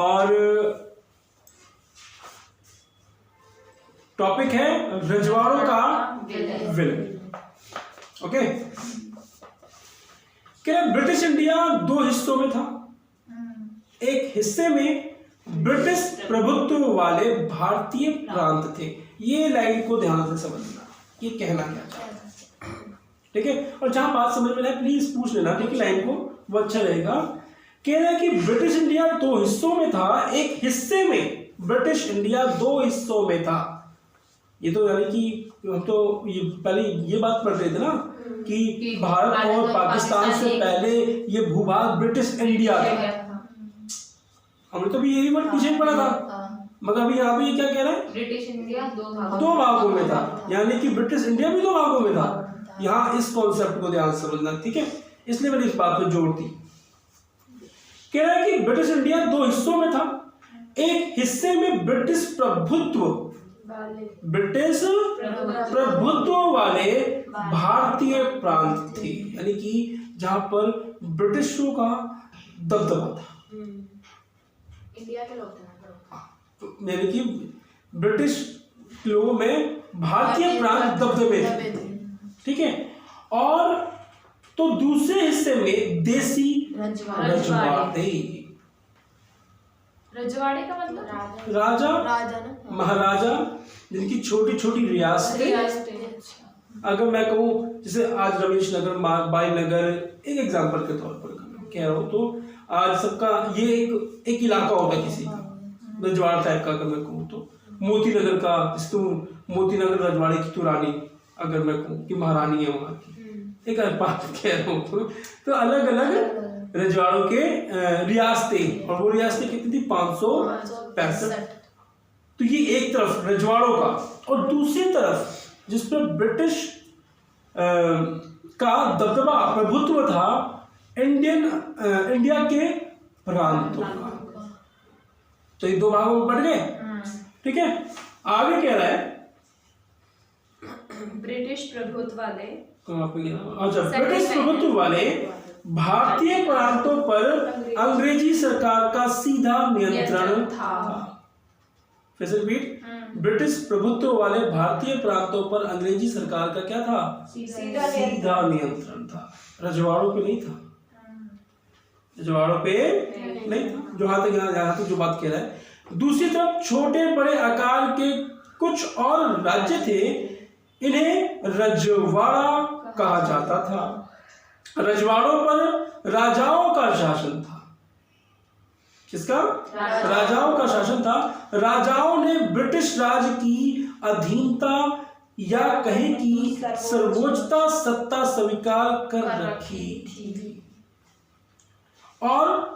और टॉपिक है रजवाड़ों का विलय। ओके, क्या ब्रिटिश इंडिया दो हिस्सों में था। एक हिस्से में ब्रिटिश प्रभुत्व वाले भारतीय प्रांत थे। ये लाइन को ध्यान से समझना, ये कहना क्या चाहता है, ठीक है। और जहां बात समझ में आए प्लीज पूछ लेना, ठीक है, लाइन को, वो अच्छा रहेगा। कह रहा है कि ब्रिटिश इंडिया दो हिस्सों में था। एक हिस्से में ब्रिटिश इंडिया दो हिस्सों में था। ये तो यानी कि हम तो ये पहले ये बात पढ़ रहे थे ना कि भारत और पाकिस्तान से पहले ये भूभाग ब्रिटिश इंडिया था। हमने तो भी यही वर्ड पीछे पढ़ा था, मगर अभी यहाँ पे ये क्या कह रहा है, ब्रिटिश इंडिया दो भागों में था, यानी कि ब्रिटिश इंडिया भी दो भागों में था। यहाँ इस कॉन्सेप्ट को ध्यान से समझना, ठीक है, इसलिए मैंने इस बात पर जोड़ दी। कह रहा है कि ब्रिटिश इंडिया दो हिस्सों में था। एक हिस्से में ब्रिटिश प्रभुत्व वाले भारतीय प्रांत थे, यानी कि जहां पर ब्रिटिशों का दबदबा था। इंडिया के लोग थे ना, यानी कि ब्रिटिश लोगों में भारतीय प्रांत दबदबे थे, ठीक है। और तो दूसरे हिस्से में देसी रजवाड़े का मतलब राजा ना, महाराजा, जिनकी छोटी छोटी रियासतें। अगर मैं कहूँ जैसे आज रमेश नगर, बाई नगर, एक एग्जांपल के तौर पर कह रहा हूँ, तो आज सबका ये एक इलाका होगा किसी का, रजवाड़ा टाइप का। अगर मैं कहूँ तो मोती नगर का, जिसको मोती नगर रजवाड़े की तो रानी, अगर मैं कहूँ कि महारानी है वहाँ की, एक बात कह रहा हूँ, तो अलग अलग रजवाड़ों के रियासतें, और वो रियासतें कितनी थी, 565। तो ये एक तरफ रजवाड़ों का, और दूसरी तरफ जिस पर ब्रिटिश का दबदबा प्रभुत्व था, इंडिया के प्रांतों का। तो ये दो भागों में बढ़ गए, ठीक है। आगे कह रहा है ब्रिटिश प्रभुत्व वाले, अच्छा, ब्रिटिश प्रभुत्व वाले भारतीय प्रांतों पर अंग्रेजी सरकार का सीधा नियंत्रण था। फिर से रिपीट, ब्रिटिश प्रभुत्व वाले भारतीय प्रांतों पर अंग्रेजी सरकार का क्या था, सीधा नियंत्रण था। रजवाड़ों पे नहीं था, रजवाड़ों पे नहीं था। जो यहाँ तक जो बात कह रहा है। दूसरी तरफ छोटे बड़े आकार के कुछ और राज्य थे, इन्हें रजवाड़ा कहा जाता था। रजवाड़ों पर राजाओं का शासन था। किसका? राजाओं का शासन था। राजाओं ने ब्रिटिश राज की अधीनता या कहें कि सर्वोच्चता सत्ता स्वीकार कर रखी थी, और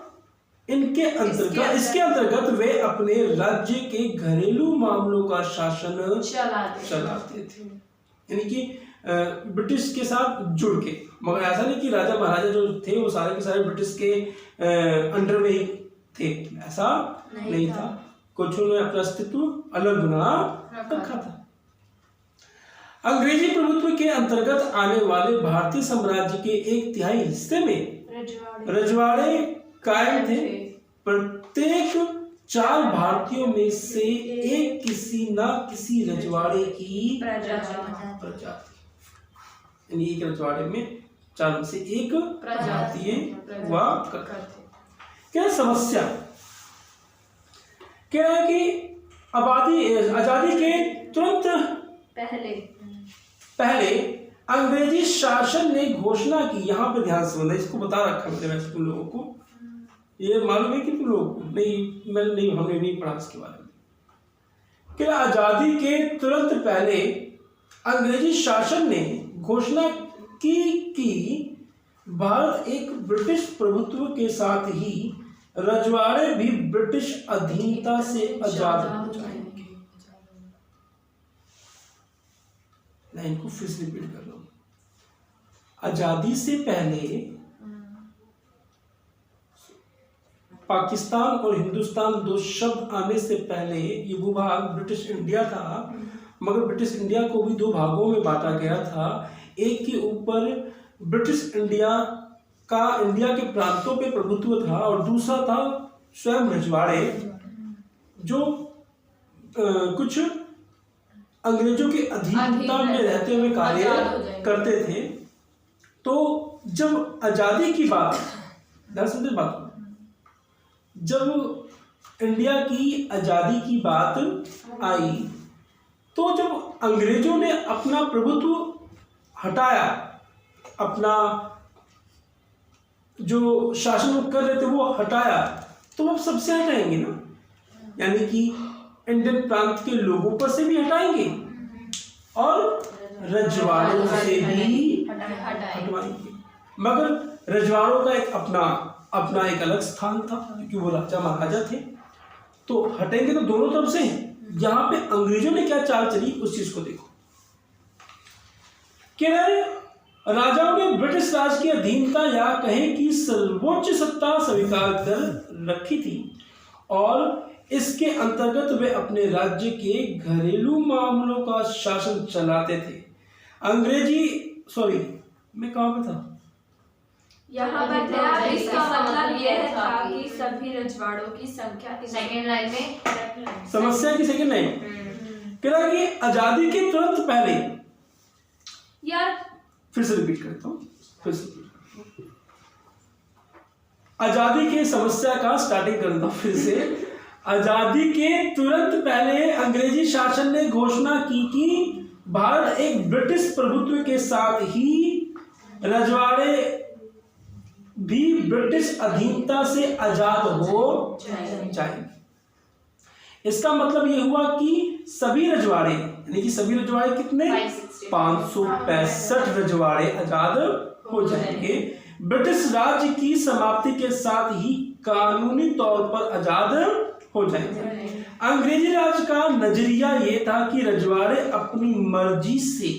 इसके अंतर्गत वे अपने राज्य के घरेलू मामलों का शासन चलाते थे, यानी कि ब्रिटिश के साथ जुड़ के। मगर ऐसा नहीं कि राजा महाराजा जो थे वो सारे के सारे ब्रिटिश के अंडर में ही थे, ऐसा नहीं था। कुछ ने अपना अस्तित्व अलग बना रखा था। अंग्रेजी प्रभुत्व के अंतर्गत आने वाले भारतीय साम्राज्य के 1/3 हिस्से में रजवाड़े कायम थे। प्रत्येक 4 भारतीयों में से एक किसी न किसी रजवाड़े की प्रजाति, यानी एक रजवाड़े में 4 में से एक भारतीय हुआ करते। क्या समस्या क्या है कि आजादी के तुरंत पहले अंग्रेजी शासन ने घोषणा की। यहाँ पे ध्यान से, इसको बता रखा मैंने वैसे तुम लोगों को, ये मालूम है कि तुम लोगों को नहीं, हमने नहीं पढ़ा इसके बारे में। कि आजादी के तुरंत पहले अंग्रेजी शासन ने घोषणा की कि भारत एक ब्रिटिश प्रभुत्व के साथ ही रजवाड़े भी ब्रिटिश अधीनता से आजाद हो जाएंगे। लाइन को फिर से रिपीट कर रहा हूं। आजादी से पहले पाकिस्तान और हिंदुस्तान दो शब्द आने से पहले ये भूभाग ब्रिटिश इंडिया था, मगर ब्रिटिश इंडिया को भी दो भागों में बांटा गया था। एक के ऊपर ब्रिटिश इंडिया का इंडिया के प्रांतों पे प्रभुत्व था और दूसरा था स्वयं रजवाड़े, जो कुछ अंग्रेजों के अधीनता में रहते हुए कार्य करते थे। तो जब आज़ादी की बात, जब इंडिया की आज़ादी की बात आई, तो जब अंग्रेजों ने अपना प्रभुत्व हटाया, अपना जो शासन वो कर रहे थे वो हटाया, तो अब सबसे हटाएंगे ना, यानी कि इंडियन प्रांत के लोगों पर से भी हटाएंगे और रजवाड़ों से भी हटवाएंगे। मगर रजवाड़ों का एक अपना एक अलग स्थान था, क्योंकि वो राजा महाराजा थे, तो हटेंगे तो दोनों तरफ से हैं। यहाँ पे अंग्रेजों ने क्या चाल चली उस चीज को देखो कि राजाओं ने ब्रिटिश राज की अधीनता या कहें कि सर्वोच्च सत्ता स्वीकार कर रखी थी और इसके अंतर्गत वे अपने राज्य के घरेलू मामलों का शासन चलाते थे। मैं कहाँ पे था? यहाँ पर था, इसका मतलब यह था कि सभी रजवाड़ों की संख्या सेकंड लाइन में समस्या की सेकंड लाइन कह रहा है कि आजादी के तुरंत पहले, यार फिर से रिपीट करता हूँ, फिर से आजादी के समस्या का स्टार्टिंग करता हूँ फिर से। आजादी के तुरंत पहले अंग्रेजी शासन ने घोषणा की कि भारत एक ब्रिटिश प्रभुत्व के साथ ही रजवाड़े भी ब्रिटिश अधीनता से आजाद हो जाएंगे। इसका मतलब यह हुआ कि सभी रजवाड़े, यानी कि सभी रजवाड़े कितने, 565 रजवाड़े आजाद हो जाएंगे। ब्रिटिश राज्य की समाप्ति के साथ ही कानूनी तौर पर आजाद हो जाएंगे। अंग्रेजी राज का नजरिया ये था कि रजवाड़े अपनी मर्जी से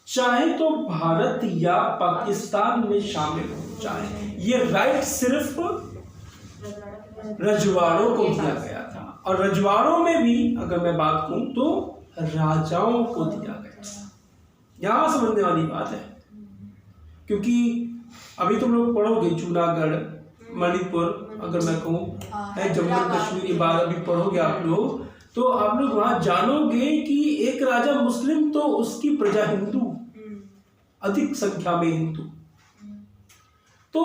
चाहे तो भारत या पाकिस्तान में शामिल हो जाए, ये राइट सिर्फ रजवाड़ों को दिया गया था। और रजवाड़ों में भी अगर मैं बात करूं तो राजाओं को दिया गया था। यहां समझने वाली बात है, क्योंकि अभी तुम लोग पढ़ोगे जूनागढ़, मणिपुर, अगर मैं कहूँ जम्मू कश्मीर की बात अभी पढ़ोगे आप लोग, तो आप लोग वहां जानोगे कि एक राजा मुस्लिम तो उसकी प्रजा हिंदू, अधिक संख्या में हिंदू। तो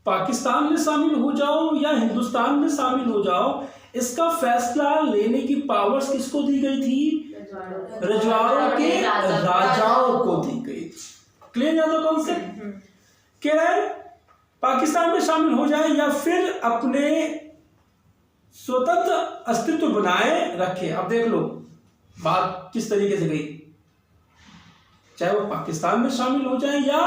पाकिस्तान में शामिल हो जाओ या हिंदुस्तान में शामिल हो जाओ, इसका फैसला लेने की पावर्स किसको दी गई थी? रजवाड़ों के राजाओं को दी गई थी। क्लियर या तो कॉन्सेप्ट क्या है? पाकिस्तान में शामिल हो जाए या फिर अपने स्वतंत्र अस्तित्व बनाए रखे। अब देख लो बात किस तरीके से गई, चाहे वो पाकिस्तान में शामिल हो जाए या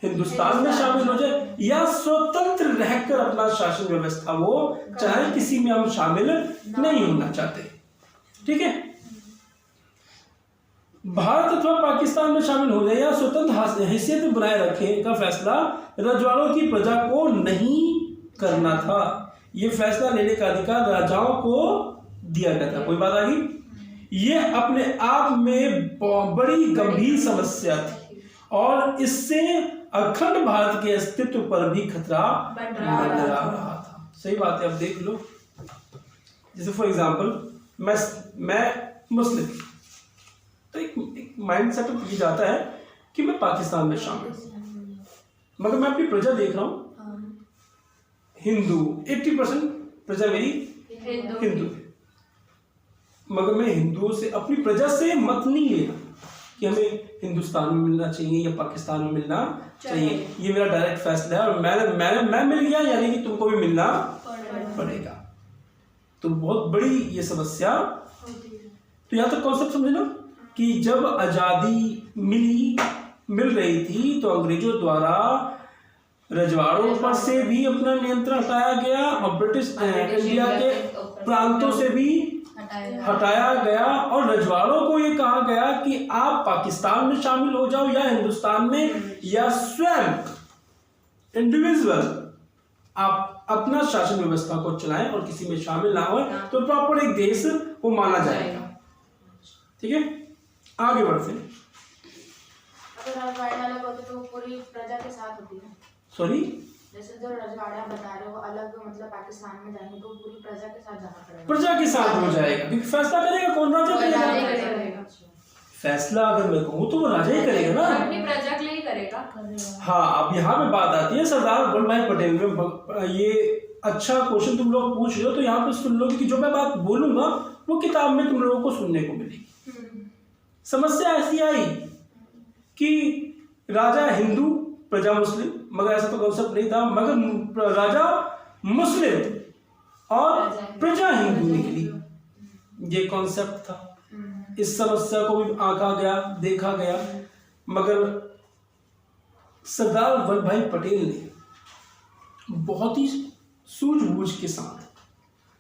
हिंदुस्तान में शामिल हो जाए या स्वतंत्र रहकर अपना शासन व्यवस्था वो चाहे किसी में हम शामिल नहीं होना चाहते। ठीक है, भारत अथवा पाकिस्तान में शामिल हो जाए या स्वतंत्र हैसियत बनाए रखे का फैसला रजवाड़ों की प्रजा को नहीं करना था। यह फैसला लेने का अधिकार राजाओं को दिया गया था। कोई बात आ गई? यह अपने आप में बड़ी गंभीर समस्या थी और इससे अखंड भारत के अस्तित्व पर भी खतरा मंडरा रहा था। सही बात है। अब देख लो, जैसे फॉर एग्जांपल मैं मुस्लिम, तो एक माइंड सेटअप ये जाता है कि मैं पाकिस्तान में शामिल हूं, मगर मैं अपनी प्रजा देख रहा हूं हिंदू, 80% प्रजा मेरी हिंदू, मगर मैं हिंदुओं से, अपनी प्रजा से मत नहीं लेना कि हमें हिंदुस्तान में मिलना चाहिए या पाकिस्तान में मिलना चाहिए। ये मेरा डायरेक्ट फैसला है और मैं मिल गया यानी कि तुमको भी मिलना पड़ेगा। तो बहुत बड़ी ये समस्या। तो यहाँ तक कॉन्सेप्ट समझे ना कि जब आज़ादी मिल रही थी तो अंग्रेजों द्वारा रजवाड़ों पर से भी अपना नियंत्रण हटाया गया और ब्रिटिश इंडिया के प्रांतों से भी हटाया गया और रजवाड़ों को ये कहा गया कि आप पाकिस्तान में शामिल हो जाओ या हिंदुस्तान में, या स्वयं इंडिविजुअल आप अपना शासन व्यवस्था को चलाएं और किसी में शामिल ना हो, तो प्रॉपर एक देश वो माना जाएगा। ठीक है, आगे बढ़ते हैं। अगर रजवाड़े वाला बोलते तो पूरी प्रजा के साथ होती है। सॉरी, जैसे जो रजवाड़े आप बता रहे हो अलग, मतलब पाकिस्तान में जाएंगे तो पूरी प्रजा के साथ जाना पड़ेगा। प्रजा के साथ हो जाएगा, क्योंकि फैसला करेगा कौन? राजा करेगा। फैसला अगर मैं कहूँ तो वो राजा ही करेगा ना, अपनी प्रजा के लिए ही करेगा। हाँ। अब यहाँ पे बात आती है सरदार वल्लभ भाई पटेल में। ये अच्छा क्वेश्चन तुम लोग पूछ रहे हो, तो यहाँ पे सुन लो कि जो मैं बात बोलूंगा वो किताब में तुम लोगों को सुनने को मिलेगी। समस्या ऐसी आई कि राजा हिंदू, प्रजा मुस्लिम, मगर ऐसा तो कॉन्सेप्ट नहीं था, मगर राजा मुस्लिम और प्रजा हिंदू निकली, ये कॉन्सेप्ट था। इस समस्या को भी आंका गया, देखा गया, मगर सरदार वल्लभ भाई पटेल ने बहुत ही सूझबूझ के साथ,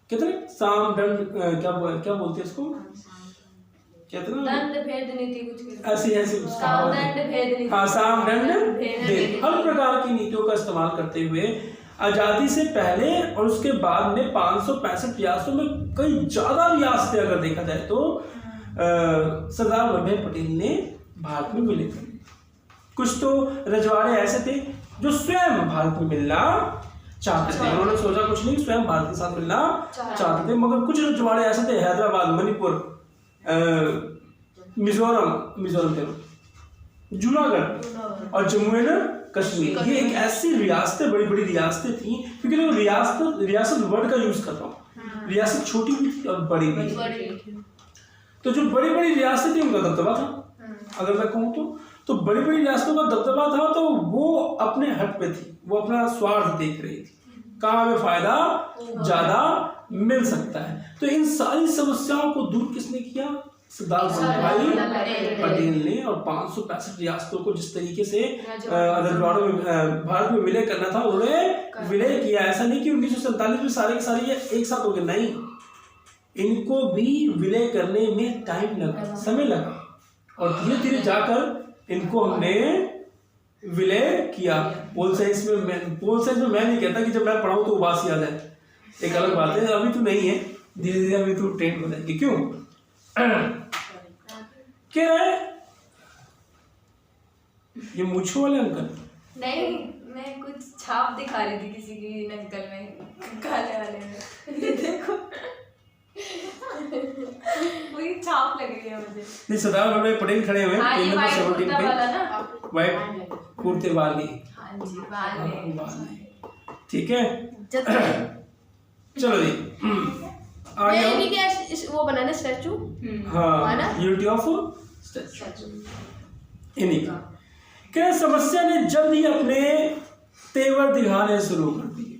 कहते हैं साम दंड, क्या बोलते हैं इसको, कहते हैं दंड भेद नीति, कुछ ऐसी साम दंड भेद नीति, हाँ, साम दंड भेद, हर प्रकार की नीतियों का इस्तेमाल करते हुए आजादी से पहले और उसके बाद में 565 रियासतों में कई ज्यादा रियासतें अगर देखा जाए तो सरदार वल्लभ भाई पटेल ने भारत में विलय कर दिए। कुछ तो रजवाड़े ऐसे थे जो स्वयं भारत में मिलना चाहते थे, उन्होंने सोचा कुछ नहीं, स्वयं भारत के साथ मिलना चाहते थे। मगर कुछ रजवाड़े ऐसे थे, हैदराबाद, मणिपुर, मिजोरम थे, जूनागढ़ और जम्मू एंड कश्मीर, ये एक ऐसी रियासतें, बड़ी बड़ी रियासतें थी। क्योंकि देखो रियासत वर्ड का यूज कर रहा हूँ, रियासत छोटी भी थी और बड़ी भी थी। तो जो बड़ी बड़ी रियासतें थी उनका दबदबा था, अगर मैं कहूँ तो बड़ी बड़ी रियासतों का दबदबा था, तो वो अपने हक पे थी, वो अपना स्वार्थ देख रही थी, कहाँ में फायदा ज्यादा मिल सकता है। तो इन सारी समस्याओं को दूर किसने किया? सरदार वल्लभ भाई पटेल ने। और 565 रियासतों को जिस तरीके से रजवाड़ों में भारत में विलय करना था, उन्होंने विलय किया। ऐसा नहीं कि 1947 में सारे के सारे ये एक साथ हो गए, नहीं, इनको भी विलय करने में टाइम लगा, समय लगा, और धीरे धीरे जाकर इनको हमने विलय किया। पोल साइंस में मैं नहीं कहता कि जब मैं पढ़ाऊँ तो उबासी आ जाए, एक अलग बात है, अभी तो नहीं है, धीरे धीरे अभी तो ट्रेंड हो जाएगी। क्यों क्या है ये मूछों वाले अंकल? नहीं, मैं कुछ छाप दिखा रही थी किसी की नकल में, काले वाले में, ये देखो वही छाप लग रही है मुझे। नहीं, सरदार वल्लभ भाई पटेल खड़े हुए हाँ, पेज नंबर 17 पे, वाइट कुर्ते वाली, हाँ जी, वाले, ठीक है। चलो जी आगे ये क्या वो बनाना स्टैचू, हाँ, यूनिटी ऑफ स्टैचू इन्हीं का। क्या समस्या ने जल्द ही अपने तेवर दिखाने शुरू कर दिए।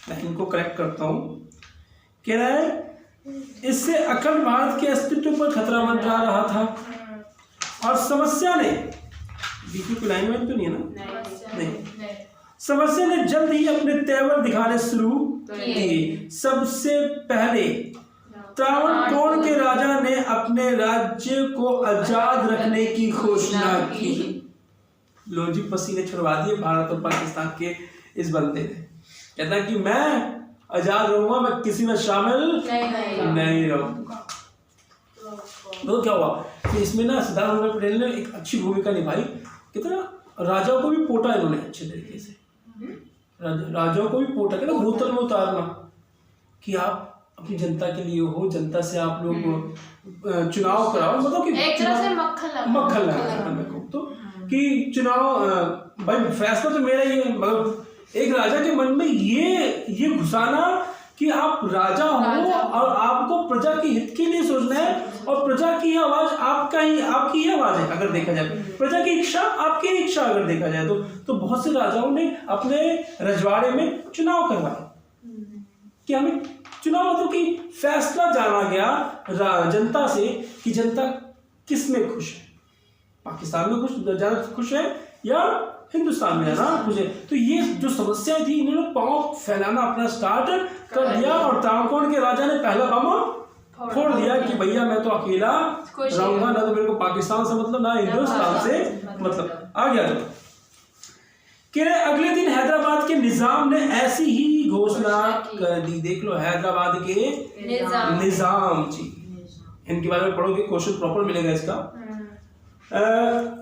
मैं इनको करेक्ट करता हूँ। कह रहा है इससे अखंड भारत के अस्तित्व पर खतरा मंडरा रहा था, और समस्या ने, बीच में कोई लाइन तो नहीं है ना? नहीं। समस्या ने जल्द ही अपने तेवर दिखाने शुरू किए। सबसे पहले त्रावणकोर के राजा ने अपने राज्य को आजाद रखने की घोषणा की। लो जी, पसीने छुड़वा दिए भारत और पाकिस्तान के इस बंदे ने। कहता कि मैं आजाद रहूंगा, मैं किसी में शामिल नहीं रहूंगा। तो क्या हुआ कि इसमें ना सरदार वल्लभ भाई पटेल ने एक अच्छी भूमिका निभाई। कितना राजाओं को भी पोटा इन्होंने अच्छे तरीके से, राजाओं को भी पोटा, कहते बोतल में उतारना कि आप अपनी जनता के लिए हो, जनता से आप लोग चुनाव कराओ, मतलब कि एक तरह से मक्खन लगा मैं कहूँ तो कि चुनाव भाई फैसला तो मेरा ही है, मगर एक राजा के मन में ये घुसाना कि आप राजा हो और आपको प्रजा के हित के लिए सोचना है, और प्रजा की आवाज आपकी ही आवाज है। अगर देखा जाए प्रजा की इच्छा आपकी इच्छा, अगर देखा जाए तो बहुत से राजाओं ने अपने रजवाड़े में चुनाव करवाए कि हमें चुनाव, मतलब कि फैसला जाना गया जनता से कि जनता किस में खुश है, पाकिस्तान में कुछ ज्यादा खुश है या हिंदुस्तान में ज्यादा खुश है। तो ये जो समस्या थी, इन्होंने पांव फैलाना अपना स्टार्ट कर दिया, और त्रावणकोर के राजा ने पहला बम फोड़ दिया कि भैया मैं तो अकेला रहूंगा, ना तो मेरे को पाकिस्तान से मतलब, ना हिंदुस्तान से मतलब। आ गया। कह रहे अगले दिन हैदराबाद के निजाम ने ऐसी ही घोषणा कर दी। देख लो, हैदराबाद के निजाम जी, इनके बारे में पढ़ोगे, क्वेश्चन प्रॉपर मिलेगा इसका।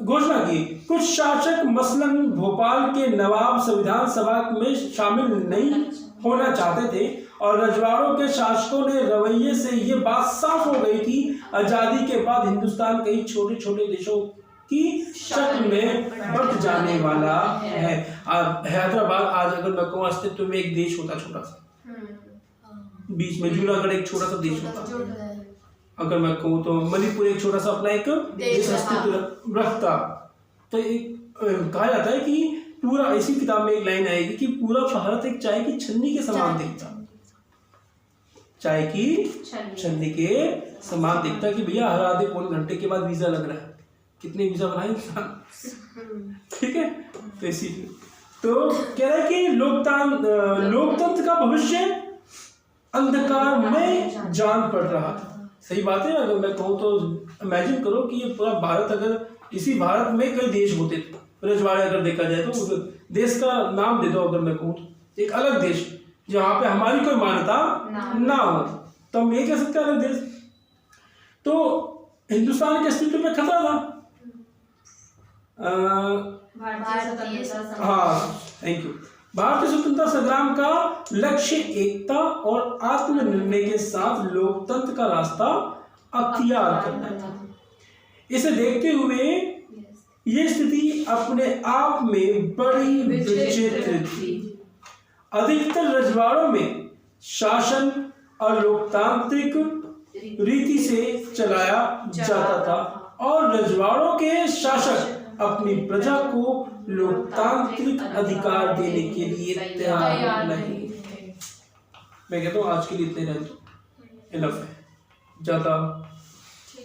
घोषणा की, कुछ शासक मसलन भोपाल के नवाब संविधान सभा में शामिल नहीं होना चाहते थे और रजवाड़ों के शासकों ने रवैये से ये बात साफ हो गई कि आजादी के बाद हिंदुस्तान कई छोटे छोटे देशों की शक्ल में बढ़ जाने वाला है। हैदराबाद आज अगर मैं कहूँ अस्तित्व में एक देश होता छोटा सा, बीच में जूनागढ़ एक छोटा सा देश होता, अगर मैं कहूँ तो मणिपुर एक छोटा सा अपना एक देश अस्तित्व रखता। तो एक कहा जाता है कि पूरा, इसी किताब में एक लाइन आएगी कि पूरा भारत एक चाय की छन्नी के समान दिखता, चाय की छन्नी के समान दिखता कि भैया हर आधे पौने घंटे के बाद वीजा लग रहा है। कितने वीजा बनाए इंसान, ठीक है। तो इसीलिए तो कह रहा है कि लोकतंत्र का भविष्य अंधकार में जान पड़ रहा था। सही बात है। अगर मैं कहूँ तो इमेजिन करो कि ये पूरा भारत, अगर इसी भारत में कई देश होते थे, रजवाड़े अगर देखा जाए तो देश का नाम दे दो, अगर मैं कहूँ तो एक अलग देश जहाँ पे हमारी कोई मान्यता ना हो, तो हम ये कह सकते हैं अलग देश। तो हिंदुस्तान के अस्तित्व में खतरा था। हाँ, थैंक यू। भारतीय स्वतंत्रता संग्राम का लक्ष्य एकता और आत्मनिर्णय के साथ लोकतंत्र का रास्ता अख्तियार करना था। इसे देखते हुए ये स्थिति अपने आप में बड़ी विचित्र थी। अधिकतर रजवाड़ों में शासन अलोकतांत्रिक रीति से चलाया जाता था और रजवाड़ों के शासक अपनी प्रजा को लोकतांत्रिक अधिकार देने के लिए तैयार नहीं। मैं कहता हूँ आज के लिए इतने रहते इनफ है, ज्यादा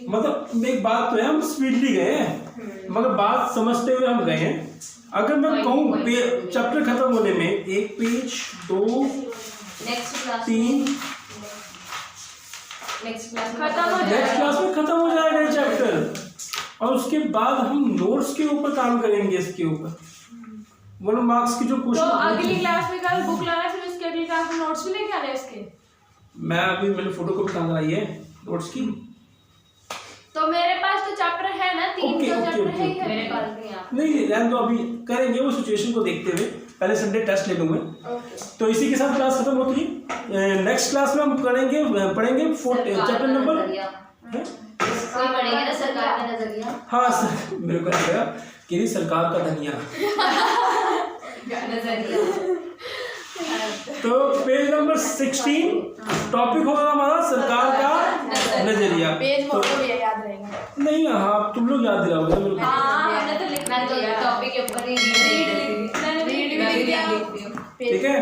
मतलब एक बात तो है, हम स्पीडली गए हैं मगर बात समझते हुए हम गए हैं। अगर मैं कहूँ चैप्टर खत्म होने में 1 पेज 2 3 नेक्स्ट क्लास में खत्म हो जाएगा ये चैप्टर और उसके बाद हम नोट्स के ऊपर काम करेंगे। इसके ऊपर 1 मार्क्स की जो क्वेश्चन, तो अगली क्लास में कल बुक लाना, फिर उसके अगली क्लास में नोट्स भी लेके आने इसके। मैंने फोटो कॉपी कहाँ कराई है नोट्स की। तो मेरे पास तो चैप्टर है ना, 3 चैप्टर है मेरे पास भी। नहीं रहने दो, अभी करेंगे वो सिचुएशन को देखते हुए। पहले संडे टेस्ट ले लूंगा। तो इसी के साथ क्लास खत्म होती है। नेक्स्ट क्लास में हम पढ़ेंगे चैप्टर नंबर पढ़ेंगे ना सरकार का नजरिया। हाँ सर, मेरे को लगा कि सरकार का धनिया। तो पेज नंबर 16 टॉपिक होगा हमारा सरकार का नजरिया। पेज मोटो भी याद रहेगा। नहीं, हाँ तुम लोग याद दिलाओगे मेरे को। हमने तो लिखना है टॉपिक के ऊपर ही ठीक है।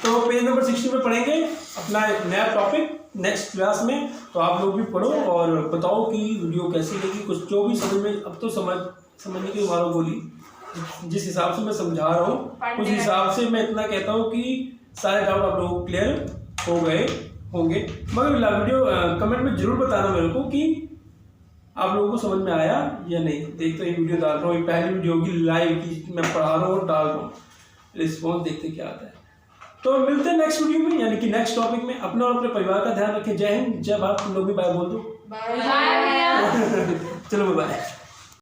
तो पेज नंबर 16 में पढ़ेंगे अपना नया टॉपिक नेक्स्ट क्लास में। तो आप लोग भी पढ़ो और बताओ कि वीडियो कैसी लगी। कुछ जो भी समझ में, अब तो समझने की मारो गोली, जिस हिसाब से मैं समझा रहा हूँ उस हिसाब से मैं इतना कहता हूँ कि सारे डाउट आप लोगों को क्लियर हो गए होंगे। मगर वीडियो कमेंट में जरूर बताना मेरे को कि आप लोगों को समझ में आया या नहीं। देखते ही वीडियो डाल रहा हूँ, पहली वीडियो की लाइव की मैं पढ़ा रहा हूँ, डाल रहा हूँ, रिस्पॉन्स देखते क्या आता है। तो मिलते हैं नेक्स्ट वीडियो में, यानी कि नेक्स्ट टॉपिक में। अपना और अपने परिवार का ध्यान रखें। जय हिंद, जय भारत। तुम लोग भी बाय बोल दो। बाय भैया। चलो बाय।